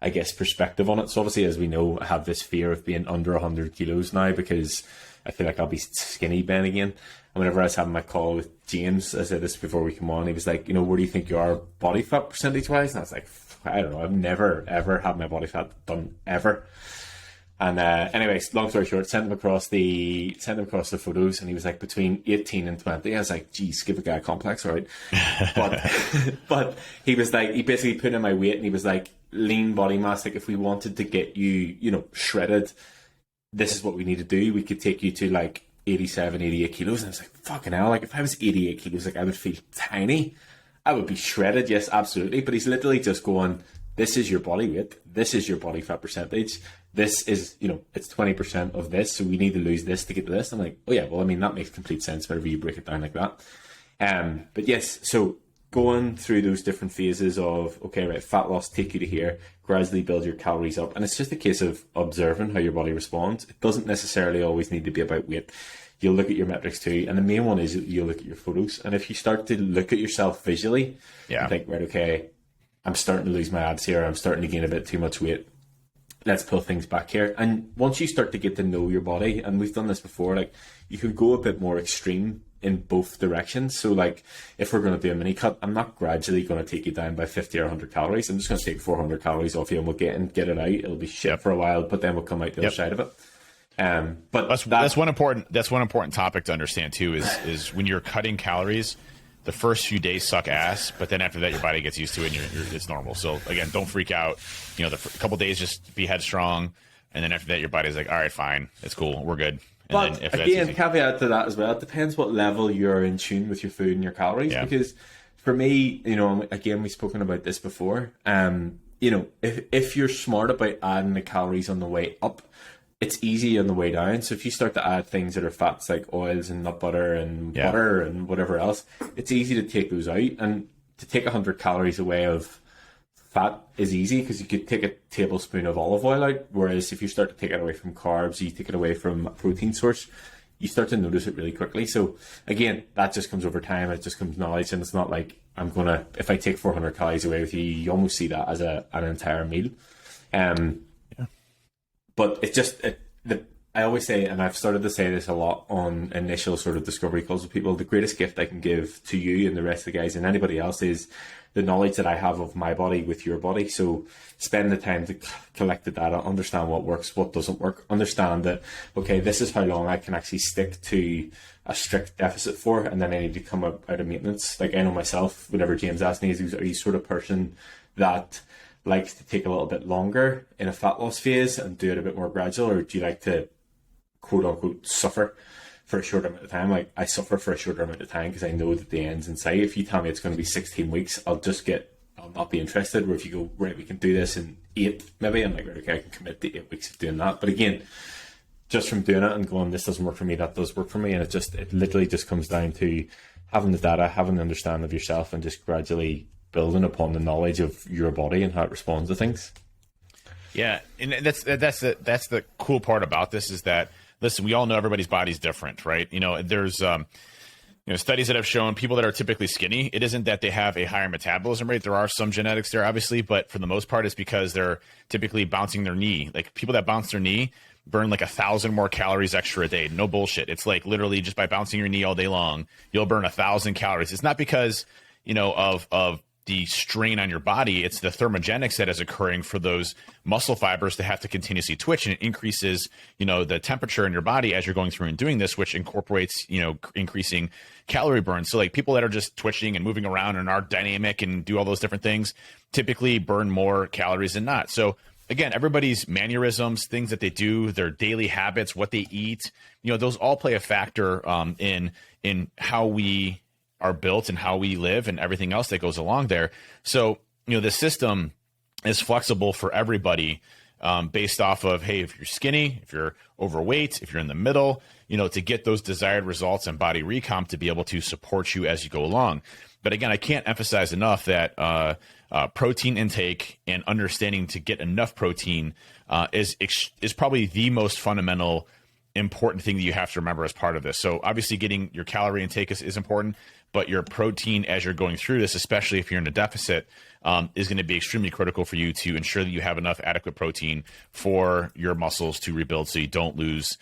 perspective on it. So obviously, as we know, I have this fear of being under 100 kilos now because I feel like I'll be skinny Ben again. And whenever I was having my call with James, I said this before we come on, he was like, where do you think you are body fat percentage wise? And I was like, I don't know. I've never, ever had my body fat done ever. And anyways, long story short, sent him across the photos, and he was like between 18 and 20. I was like, geez, give a guy a complex, all right? But he was like, he basically put in my weight, and he was like, lean body mass, like if we wanted to get you, shredded, this is what we need to do. We could take you to like 87, 88 kilos. And I was like, fucking hell, like if I was 88 kilos, like I would feel tiny. I would be shredded, yes, absolutely. But he's literally just going, this is your body weight. This is your body fat percentage. This is, it's 20% of this. So we need to lose this to get to this. I'm like, oh yeah, well, I mean, that makes complete sense whenever you break it down like that. But yes, so going through those different phases of, okay, right, fat loss, take you to here, gradually build your calories up. And it's just a case of observing how your body responds. It doesn't necessarily always need to be about weight. You'll look at your metrics too. And the main one is you'll look at your photos. And if you start to look at yourself visually, and think, right, okay, I'm starting to lose my abs here. I'm starting to gain a bit too much weight. Let's pull things back here. And once you start to get to know your body, and we've done this before, like you can go a bit more extreme in both directions. So like if we're going to do a mini cut, I'm not gradually going to take you down by 50 or 100 calories. I'm just going to take 400 calories off you and we'll get it out. It'll be shit for a while, but then we'll come out the other side of it. But that's one important topic to understand too, is when you're cutting calories, the first few days suck ass, but then after that, your body gets used to it and it's normal. So again, don't freak out. The couple days, just be headstrong. And then after that, your body's like, all right, fine. It's cool. We're good. And but again, caveat to that as well, it depends what level you're in tune with your food and your calories. Yeah. Because for me, again, we've spoken about this before. If you're smart about adding the calories on the way up, it's easy on the way down. So if you start to add things that are fats like oils and nut butter and butter and whatever else, it's easy to take those out. And to take 100 calories away of fat is easy because you could take a tablespoon of olive oil out. Whereas if you start to take it away from carbs, you take it away from a protein source, you start to notice it really quickly. So again, that just comes over time. It just comes knowledge. And it's not like if I take 400 calories away with you, you almost see that as an entire meal. But it's just, I always say, and I've started to say this a lot on initial sort of discovery calls with people, the greatest gift I can give to you and the rest of the guys and anybody else is the knowledge that I have of my body with your body. So spend the time to collect the data, understand what works, what doesn't work, understand that, okay, this is how long I can actually stick to a strict deficit for, and then I need to come out of maintenance. Like I know myself, whenever James asked me, are you sort of person that likes to take a little bit longer in a fat loss phase and do it a bit more gradual, or do you like to quote unquote suffer for a short amount of time? Like I suffer for a shorter amount of time because I know that the end's in sight. If you tell me it's going to be 16 weeks, I'll not be interested. Where if you go, right, we can do this in 8 maybe, I'm like, right, okay, I can commit to 8 weeks of doing that. But again, just from doing it and going, this doesn't work for me, that does work for me, and it literally just comes down to having the data, having the understanding of yourself, and just gradually building upon the knowledge of your body and how it responds to things. Yeah, and that's the cool part about this is that, listen, we all know everybody's body's different, right? There's studies that have shown people that are typically skinny, it isn't that they have a higher metabolism rate. There are some genetics there, obviously, but for the most part, it's because they're typically bouncing their knee. Like people that bounce their knee burn like 1,000 more calories extra a day. No bullshit. It's like literally just by bouncing your knee all day long, you'll burn 1,000 calories. It's not because, of the strain on your body. It's the thermogenics that is occurring for those muscle fibers to have to continuously twitch, and it increases, the temperature in your body as you're going through and doing this, which incorporates, increasing calorie burn. So like people that are just twitching and moving around and are dynamic and do all those different things typically burn more calories than not. So again, everybody's mannerisms, things that they do, their daily habits, what they eat, those all play a factor in how we are built and how we live and everything else that goes along there. So, the system is flexible for everybody based off of, hey, if you're skinny, if you're overweight, if you're in the middle, to get those desired results and body recomp to be able to support you as you go along. But again, I can't emphasize enough that protein intake and understanding to get enough protein is probably the most fundamental important thing that you have to remember as part of this. So obviously getting your calorie intake is important, but your protein as you're going through this, especially if you're in a deficit, is going to be extremely critical for you to ensure that you have enough adequate protein for your muscles to rebuild so you don't lose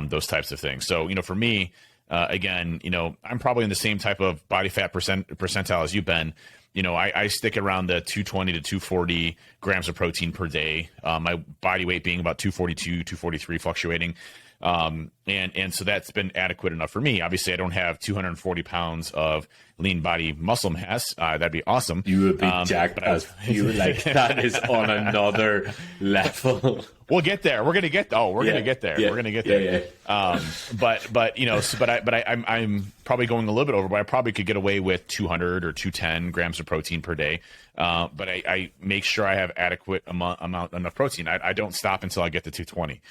those types of things. So, for me, again, I'm probably in the same type of body fat percentile as you've been. I stick around the 220 to 240 grams of protein per day. My body weight being about 242, 243 fluctuating. And so that's been adequate enough for me. Obviously, I don't have 240 pounds of lean body muscle mass. That'd be awesome. You would be jacked as you like. That is on another level. We'll get there. We're gonna get. Oh, we're gonna get there. Yeah. We're gonna get there. Yeah. I'm probably going a little bit over. But I probably could get away with 200 or 210 grams of protein per day. But I make sure I have adequate enough protein. I don't stop until I get to 220.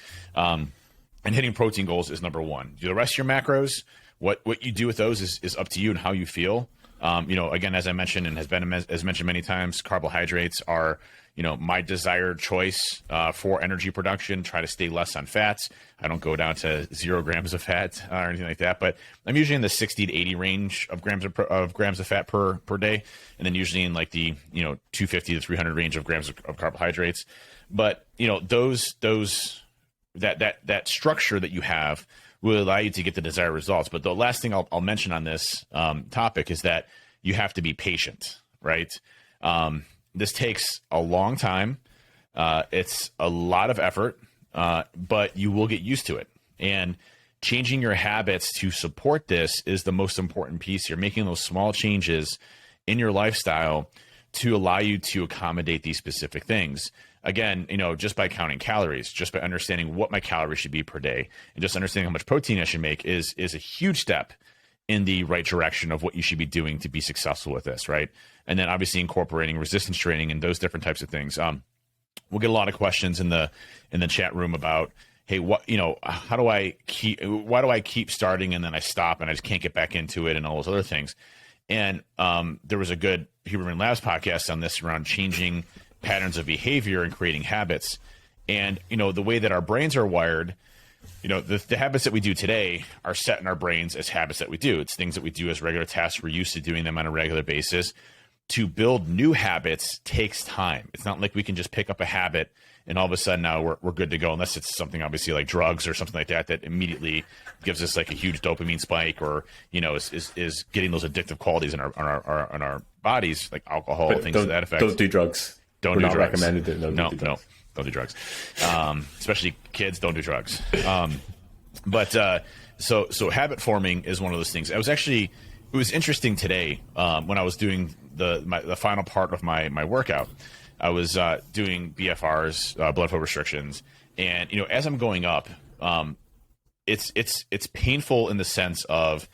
And hitting protein goals is number one. Do the rest of your macros, what you do with those is up to you and how you feel. Again, as I mentioned and has been as mentioned many times, carbohydrates are, my desired choice for energy production. Try to stay less on fats. I don't go down to 0 grams of fat or anything like that, but I'm usually in the 60 to 80 range of grams of fat per day, and then usually in like the 250 to 300 range of grams of carbohydrates. But that structure that you have will allow you to get the desired results. But the last thing I'll mention on this topic is that you have to be patient, right? This takes a long time. It's a lot of effort, but you will get used to it. And changing your habits to support this is the most important piece here, making those small changes in your lifestyle to allow you to accommodate these specific things. Again, just by counting calories, just by understanding what my calories should be per day, and just understanding how much protein I should make is a huge step in the right direction of what you should be doing to be successful with this, right? And then obviously incorporating resistance training and those different types of things. We'll get a lot of questions in the chat room about, hey, why do I keep starting and then I stop and I just can't get back into it and all those other things. And there was a good Huberman Labs podcast on this around changing patterns of behavior and creating habits. And, the way that our brains are wired, the habits that we do today are set in our brains as habits that we do. It's things that we do as regular tasks. We're used to doing them on a regular basis. To build new habits takes time. It's not like we can just pick up a habit and all of a sudden now we're good to go, unless it's something obviously like drugs or something like that immediately gives us like a huge dopamine spike, or is getting those addictive qualities in our bodies, like alcohol, things to that effect. Don't do drugs. Don't We're do not drugs. Recommended it. No, don't do drugs. Especially kids, don't do drugs. So habit forming is one of those things. It was interesting today when I was doing the final part of my workout. I was doing BFRs, blood flow restrictions, and as I'm going up, it's painful in the sense of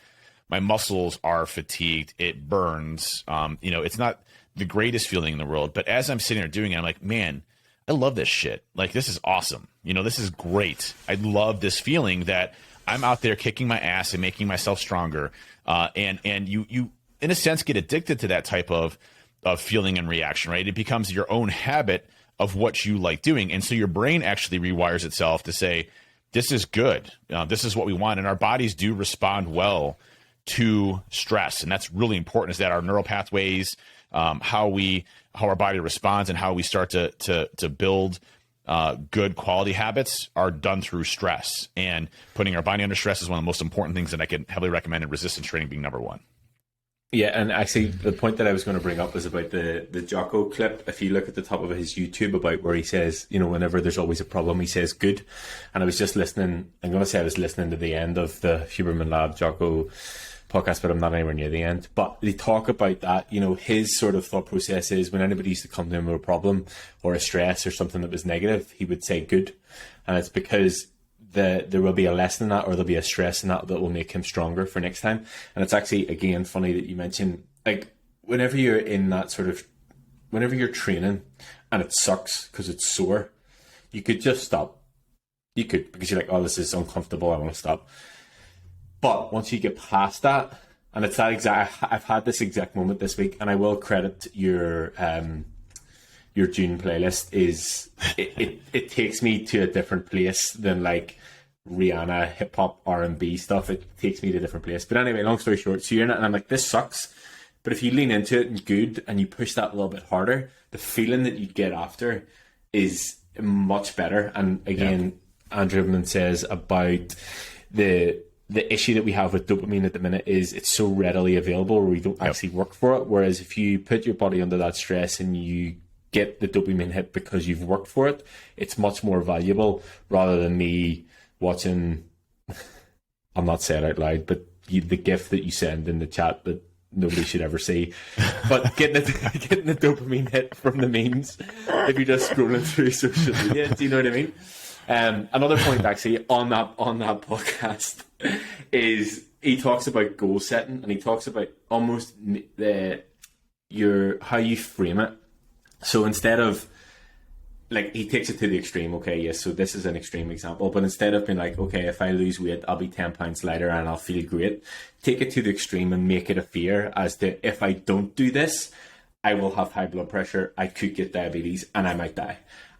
my muscles are fatigued. It burns. It's not the greatest feeling in the world, but as I'm sitting there doing it, I'm like, man, I love this shit. Like, this is awesome. This is great. I love this feeling that I'm out there kicking my ass and making myself stronger. And you in a sense get addicted to that type of feeling and reaction, right? It becomes your own habit of what you like doing. And so your brain actually rewires itself to say, this is good. This is what we want. And our bodies do respond well to stress. And that's really important, is that our neural pathways, how our body responds and how we start to build good quality habits are done through stress. And putting our body under stress is one of the most important things that I can heavily recommend, and resistance training being number one. Yeah, and actually the point that I was going to bring up was about the Jocko clip. If you look at the top of his YouTube, about where he says, whenever there's always a problem, he says good. And I was just listening, I'm going to say I was listening to the end of the Huberman Lab Jocko podcast, but I'm not anywhere near the end. But they talk about that, his sort of thought process is when anybody used to come to him with a problem or a stress or something that was negative, he would say good. And it's because there will be a lesson in that, or there'll be a stress in that will make him stronger for next time. And it's actually, again, funny that you mentioned, like, whenever you're in that sort of, whenever you're training and it sucks because it's sore, you could just stop. You could, because you're like, oh, this is uncomfortable, I want to stop. But once you get past that, and it's that exact, I've had this exact moment this week, and I will credit your June playlist, is it takes me to a different place than like Rihanna hip hop R&B stuff. It takes me to a different place. But anyway, long story short, so you're in it and I'm like, this sucks. But if you lean into it and good, and you push that a little bit harder, the feeling that you get after is much better. And again, Andrew Huberman says about the issue that we have with dopamine at the minute is it's so readily available where we don't actually work for it. Whereas if you put your body under that stress and you get the dopamine hit because you've worked for it, it's much more valuable, rather than me watching, I'm not saying it out loud, but the GIF that you send in the chat that nobody should ever see, but getting the dopamine hit from the memes if you're just scrolling through social media. Do you know what I mean? Another point actually on that podcast is he talks about goal setting, and he talks about almost how you frame it. So instead of, like, he takes it to the extreme. Okay, yes, so this is an extreme example, but instead of being like, okay, if I lose weight, I'll be 10 pounds lighter and I'll feel great, take it to the extreme and make it a fear as to, if I don't do this, I will have high blood pressure, I could get diabetes, and I might die.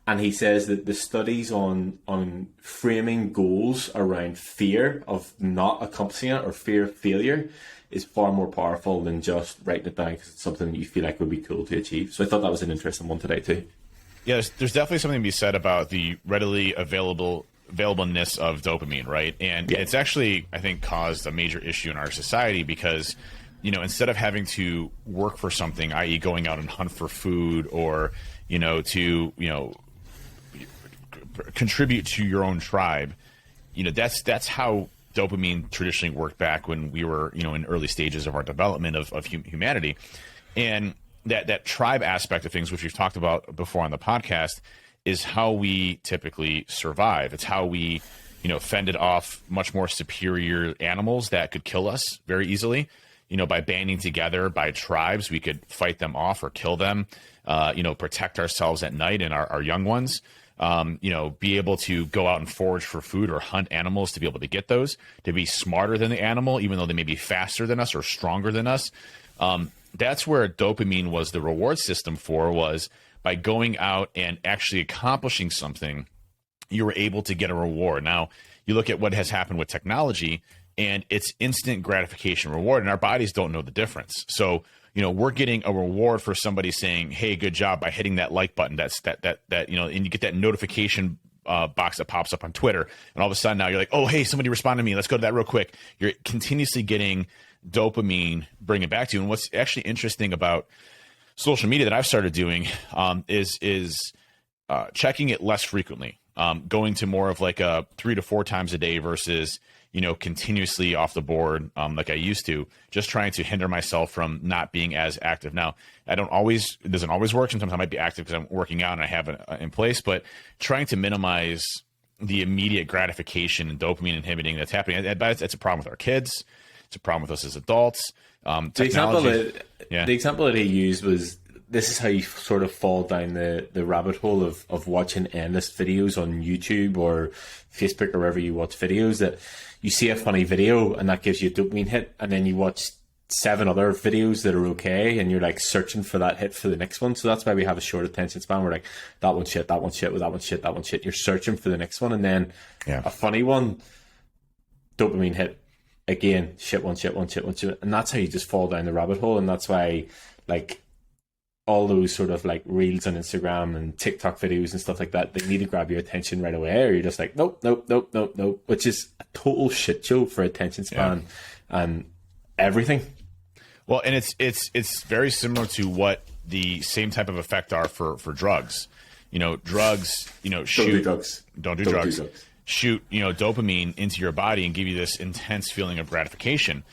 And he says that the studies on framing goals around fear of not accomplishing it or fear of failure is far more powerful than just writing it down because it's something that you feel like would be cool to achieve. So I thought that was an interesting one today too. Yeah, there's definitely something to be said about the readily availableness of dopamine, right? And it's actually, I think, caused a major issue in our society because, instead of having to work for something, i.e. going out and hunt for food or, contribute to your own tribe, that's how dopamine traditionally worked back when we were, in early stages of our development of humanity. And that tribe aspect of things, which we've talked about before on the podcast, is how we typically survive. It's how we, fended off much more superior animals that could kill us very easily. By banding together by tribes, we could fight them off or kill them, protect ourselves at night and our young ones. Be able to go out and forage for food or hunt animals to be able to get those, to be smarter than the animal, even though they may be faster than us or stronger than us. That's where dopamine was the reward system was by going out and actually accomplishing something, you were able to get a reward. Now, you look at what has happened with technology, and it's instant gratification reward, and our bodies don't know the difference. So, we're getting a reward for somebody saying, hey, good job, by hitting that like button. And you get that notification box that pops up on Twitter. And all of a sudden now you're like, oh, hey, somebody responded to me. Let's go to that real quick. You're continuously getting dopamine, bring it back to you. And what's actually interesting about social media that I've started doing is checking it less frequently, going to more of like a 3 to 4 times a day versus continuously off the board like I used to, just trying to hinder myself from not being as active. Now, it doesn't always work. Sometimes I might be active because I'm working out and I have it in place, but trying to minimize the immediate gratification and dopamine inhibiting that's happening. It's a problem with our kids. It's a problem with us as adults. The example that he used was this is how you sort of fall down the rabbit hole of watching endless videos on YouTube or Facebook or wherever you watch videos, that you see a funny video and that gives you a dopamine hit, and then you watch 7 other videos that are okay, and you're like searching for that hit for the next one. So that's why we have a short attention span. We're like, that one's shit, that one's shit, that one's shit, that one's shit. You're searching for the next one, and then a funny one, dopamine hit. Again, shit one, shit one, shit one, shit. And that's how you just fall down the rabbit hole. And that's why, like, all those sort of like reels on Instagram and TikTok videos and stuff like that, they need to grab your attention right away, or you're just like, nope, nope, nope, nope, nope, which is a total shit show for attention span and everything. Well, and it's very similar to what the same type of effect are for drugs. Drugs, don't do drugs. Shoot, dopamine into your body and give you this intense feeling of gratification.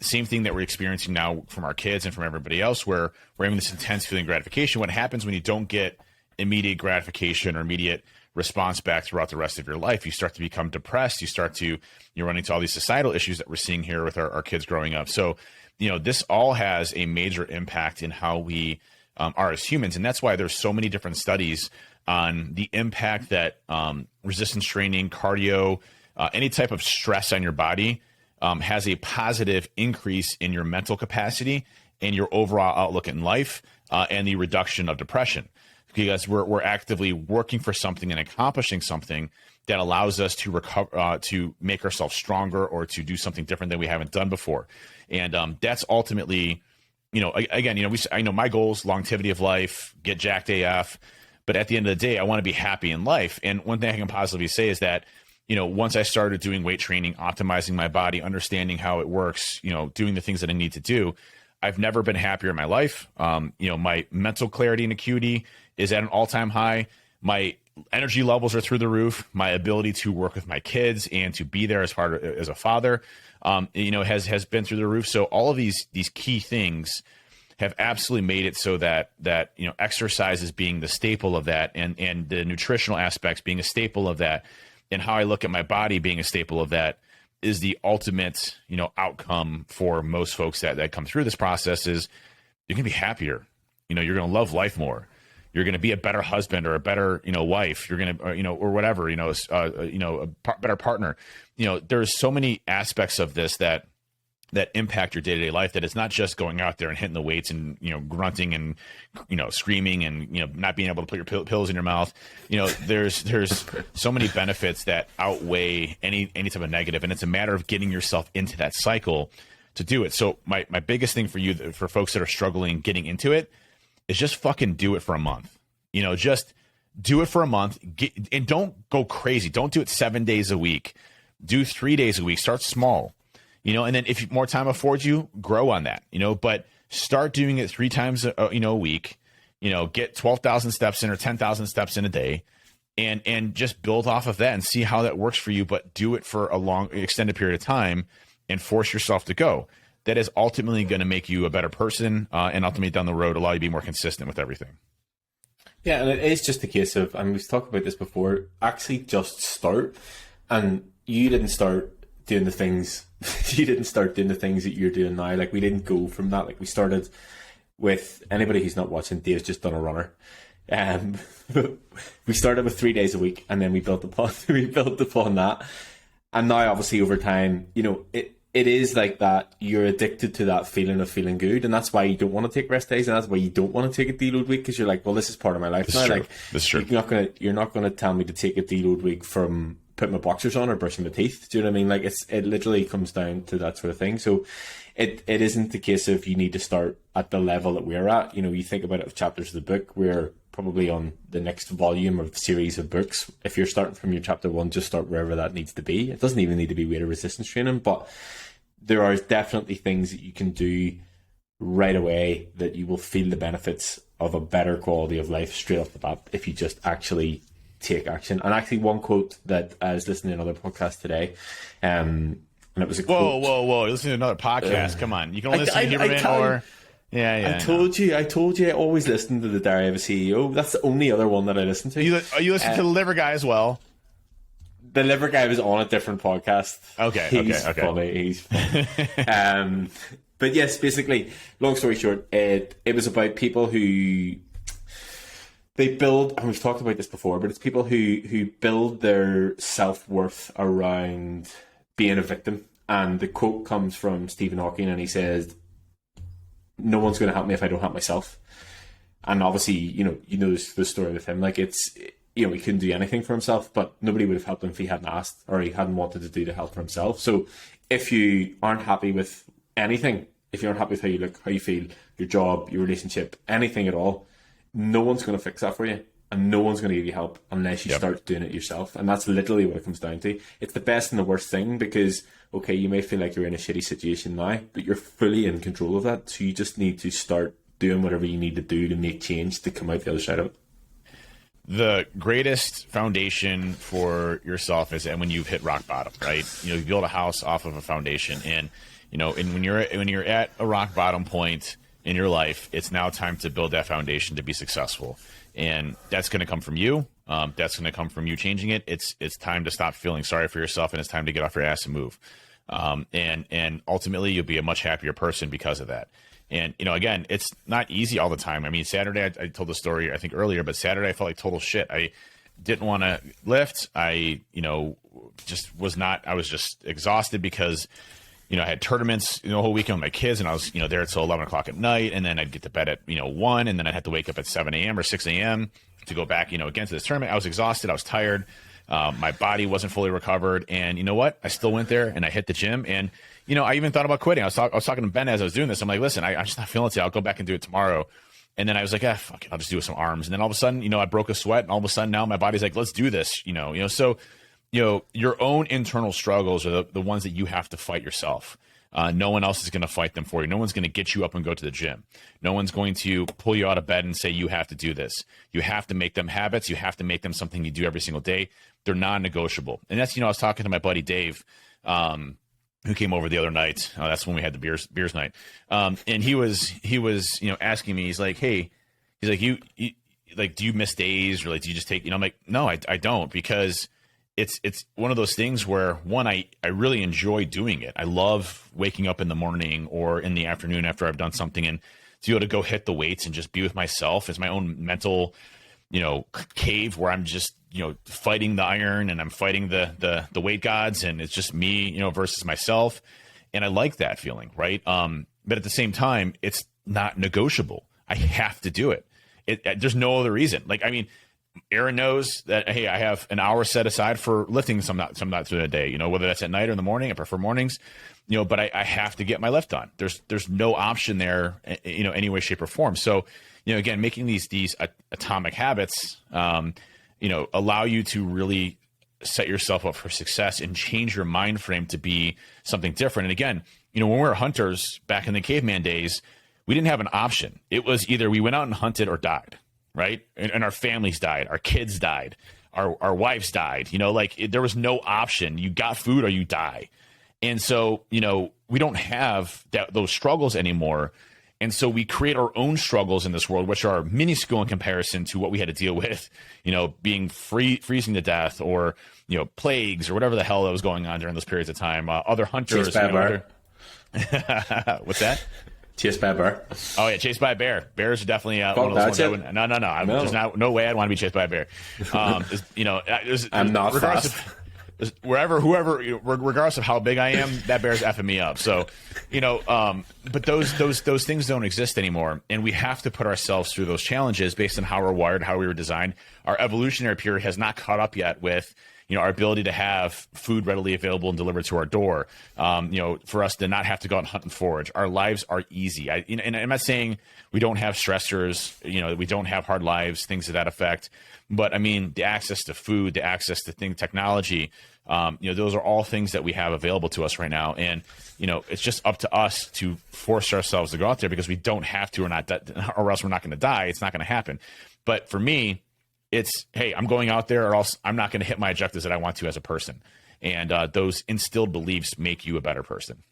Same thing that we're experiencing now from our kids and from everybody else, where we're having this intense feeling of gratification. What happens when you don't get immediate gratification or immediate response back throughout the rest of your life? You start to become depressed. You're running into all these societal issues that we're seeing here with our kids growing up. So, this all has a major impact in how we are as humans. And that's why there's so many different studies on the impact that resistance training, cardio, any type of stress on your body has a positive increase in your mental capacity and your overall outlook in life, and the reduction of depression. Because we're actively working for something and accomplishing something that allows us to recover, to make ourselves stronger, or to do something different that we haven't done before. And that's ultimately, again, I know my goals: longevity of life, get jacked AF. But at the end of the day, I want to be happy in life. And one thing I can positively say is that, once I started doing weight training, optimizing my body, understanding how it works, doing the things that I need to do, I've never been happier in my life. My mental clarity and acuity is at an all-time high. My energy levels are through the roof. My ability to work with my kids and to be there as a father, has been through the roof. So all of these key things have absolutely made it so that exercise is being the staple of that, and the nutritional aspects being a staple of that, and how I look at my body being a staple of that, is the ultimate outcome for most folks that come through this process. Is you're gonna be happier, you're gonna love life more, you're gonna be a better husband or a better wife, you're gonna or whatever, a better partner. There's so many aspects of this that impact your day-to-day life, that it's not just going out there and hitting the weights and grunting and screaming and not being able to put your pills in your mouth. There's so many benefits that outweigh any type of negative, and it's a matter of getting yourself into that cycle to do it. So my biggest thing for you, for folks that are struggling getting into it, is just fucking do it for a month. Just do it for a month, and don't go crazy. Don't do it 7 days a week. Do 3 days a week. Start small. And then if more time affords you, grow on that, but start doing it 3 times a week, get 12,000 steps in or 10,000 steps in a day, and just build off of that and see how that works for you, but do it for a long extended period of time and force yourself to go. That is ultimately going to make you a better person, and ultimately down the road allow you to be more consistent with everything. Yeah, and it is just a case of, and we've talked about this before, actually just start. And you didn't start doing the things that you're doing now. Like, we didn't go from that. Like, we started with, anybody who's not watching, Dave's just done a runner. We started with 3 days a week, and then we built upon that. And now, obviously, over time, it is like that. You're addicted to that feeling of feeling good, and that's why you don't want to take rest days, and that's why you don't want to take a deload week, because you're like, well, this is part of my life now. Like, this is true. You're not gonna tell me to take a deload week from putting my boxers on or brushing my teeth. Do you know what I mean? Like, it literally comes down to that sort of thing. So it isn't the case of you need to start at the level that we're at. You think about it with chapters of the book, we're probably on the next volume of series of books. If you're starting from your chapter 1, just start wherever that needs to be. It doesn't even need to be weight or resistance training, but there are definitely things that you can do right away that you will feel the benefits of a better quality of life straight off the bat if you just actually take action. And actually, one quote that I was listening to another podcast today, and it was a quote. Whoa! You're listening to another podcast? Come on, you can listen to Huberman or. Yeah. I told you. I always listen to the Diary of a CEO. That's the only other one that I listen to. Are you listening to the Liver Guy as well? The Liver Guy was on a different podcast. Okay. He's funny. He's funny. But yes, basically, long story short, it was about people who they build, and we've talked about this before, but it's people who build their self-worth around being a victim. And the quote comes from Stephen Hawking, and he says, "No one's going to help me if I don't help myself." And obviously, the story with him. Like, it's, he couldn't do anything for himself, but nobody would have helped him if he hadn't asked or he hadn't wanted to do the help for himself. So if you aren't happy with anything, if you aren't happy with how you look, how you feel, your job, your relationship, anything at all, no one's going to fix that for you. And no one's going to give you help unless you start doing it yourself. And that's literally what it comes down to. It's the best and the worst thing because, okay, you may feel like you're in a shitty situation now, but you're fully in control of that. So you just need to start doing whatever you need to do to make change to come out the other side of it. The greatest foundation for yourself is when you've hit rock bottom, right? You build a house off of a foundation, and and when you're at a rock bottom point in your life, it's now time to build that foundation to be successful. And that's going to come from you. That's going to come from you changing it. It's time to stop feeling sorry for yourself, and it's time to get off your ass and move. And ultimately, you'll be a much happier person because of that. And, again, it's not easy all the time. I mean, Saturday, I told the story, I think, earlier, but Saturday I felt like total shit. I didn't want to lift. I was just exhausted because, I had tournaments the whole weekend with my kids, and I was, there until 11 o'clock at night, and then I'd get to bed at, 1, and then I'd have to wake up at 7 a.m. or 6 a.m. to go back, again to this tournament. I was exhausted. I was tired. My body wasn't fully recovered. And you know what? I still went there, and I hit the gym, and I even thought about quitting. I was talking to Ben as I was doing this. I'm like, listen, I'm just not feeling it today. I'll go back and do it tomorrow. And then I was like, fuck it. I'll just do it with some arms. And then all of a sudden, I broke a sweat, and all of a sudden now my body's like, let's do this. So, your own internal struggles are the ones that you have to fight yourself. No one else is going to fight them for you. No one's going to get you up and go to the gym. No one's going to pull you out of bed and say, you have to do this. You have to make them habits. You have to make them something you do every single day. They're non-negotiable. And that's, I was talking to my buddy Dave, who came over the other night. That's when we had the beers night. And he was, asking me, he's like, hey, he's like, you like, do you miss days, or like, do you just take, I'm like, no, I don't, because it's one of those things where, one, I really enjoy doing it. I love waking up in the morning or in the afternoon after I've done something, and to be able to go hit the weights and just be with myself as my own mental, cave where I'm just, fighting the iron, and I'm fighting the weight gods, and it's just me, versus myself. And I like that feeling. Right. But at the same time, it's not negotiable. I have to do it. There's no other reason. Like, I mean, Aaron knows that, hey, I have an hour set aside for lifting some nights through the day, whether that's at night or in the morning. I prefer mornings, but I have to get my lift done. There's no option there, any way, shape, or form. So, again, making these atomic habits, allow you to really set yourself up for success and change your mind frame to be something different. And again, when we were hunters back in the caveman days, we didn't have an option. It was either we went out and hunted or died. Right. And our families died. Our kids died. Our wives died. There was no option. You got food or you die. And so, we don't have those struggles anymore. And so we create our own struggles in this world, which are minuscule in comparison to what we had to deal with, being freezing to death, or, plagues, or whatever the hell that was going on during those periods of time. Other hunters. What's that? Chased by a bear. Oh yeah, chased by a bear. Bears are definitely one of those ones. No. There's no way I'd want to be chased by a bear. I'm not fast. Regardless of how big I am, that bear's effing me up. So, but those things don't exist anymore, and we have to put ourselves through those challenges based on how we're wired, how we were designed. Our evolutionary period has not caught up yet with our ability to have food readily available and delivered to our door, for us to not have to go out and hunt and forage. Our lives are easy. And I'm not saying we don't have stressors, we don't have hard lives, things to that effect. But I mean, the access to food, the access to technology, those are all things that we have available to us right now. And, it's just up to us to force ourselves to go out there, because we don't have to, or else we're not going to die. It's not going to happen. But for me, it's, hey, I'm going out there, or else I'm not going to hit my objectives that I want to as a person. And those instilled beliefs make you a better person.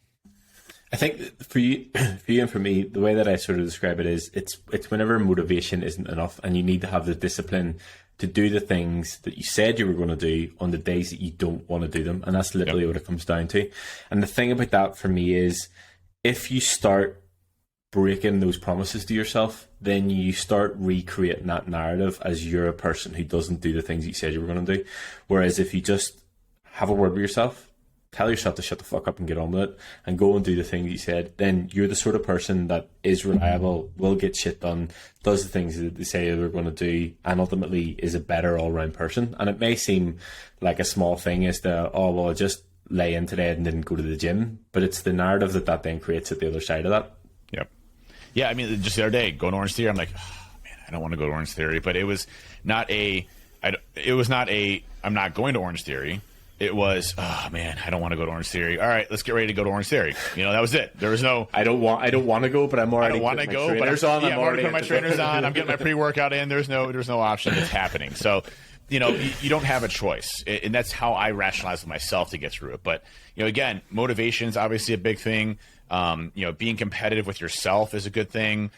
I think for you and for me, the way that I sort of describe it is it's whenever motivation isn't enough, and you need to have the discipline to do the things that you said you were going to do on the days that you don't want to do them. And that's literally what it comes down to. And the thing about that for me is if you start breaking those promises to yourself, then you start recreating that narrative as you're a person who doesn't do the things you said you were going to do. Whereas if you just have a word with yourself, tell yourself to shut the fuck up and get on with it, and go and do the things you said, then you're the sort of person that is reliable, will get shit done, does the things that they say they're going to do, and ultimately is a better all-round person. And it may seem like a small thing as to, oh, well, I just lay in today and didn't go to the gym, but it's the narrative that then creates at the other side of that. Yep. Yeah, I mean, just the other day, going to Orange Theory, I'm like, oh, man, I don't want to go to Orange Theory. But it was not I'm not going to Orange Theory. It was, oh, man, I don't want to go to Orange Theory. All right, let's get ready to go to Orange Theory. That was it. There was no... I don't want to go, but I'm already... I don't want to go, but I'm already putting my trainers on. I'm getting my pre-workout in. There's no option. It's happening. So... you don't have a choice, and that's how I rationalize with myself to get through it. But again, motivation is obviously a big thing. Being competitive with yourself is a good thing.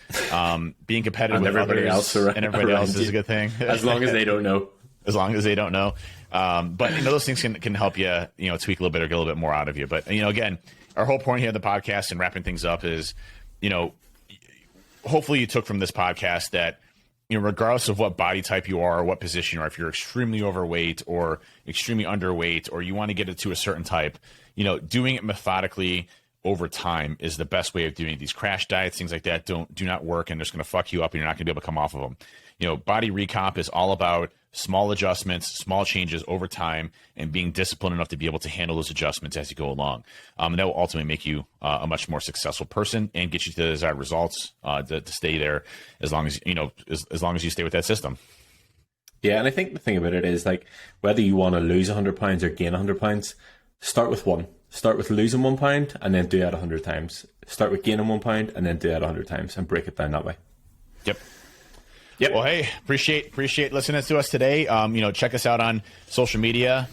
Being competitive with everybody else is a good thing. As long as they don't know. As long as they don't know. But those things can help you, tweak a little bit or get a little bit more out of you. But again, our whole point here in the podcast and wrapping things up is, hopefully you took from this podcast that, regardless of what body type you are or what position you are, if you're extremely overweight or extremely underweight, or you want to get it to a certain type, doing it methodically over time is the best way of doing it. These crash diets, things like that, do not work, and they're just going to fuck you up, and you're not going to be able to come off of them. Body recomp is all about small adjustments, small changes over time, and being disciplined enough to be able to handle those adjustments as you go along. And that will ultimately make you a much more successful person and get you to the desired results to stay there as long as as long as you stay with that system. Yeah, and I think the thing about it is, like, whether you want to lose 100 pounds or gain 100 pounds, start with one. Start with losing 1 pound and then do that 100 times. Start with gaining 1 pound and then do that 100 times, and break it down that way. Yep. Well, hey, appreciate listening to us today. Check us out on social media,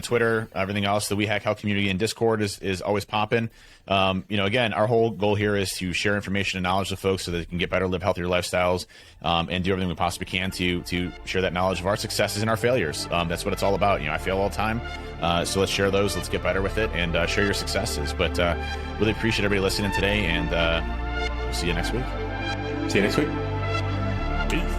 Twitter, everything else. The We Hack Health community and Discord is always popping. Again, our whole goal here is to share information and knowledge with folks so that they can get better, live healthier lifestyles, and do everything we possibly can to share that knowledge of our successes and our failures. That's what it's all about. I fail all the time. So let's share those. Let's get better with it and share your successes. But really appreciate everybody listening today, and we'll see you next week. See you next week. Peace.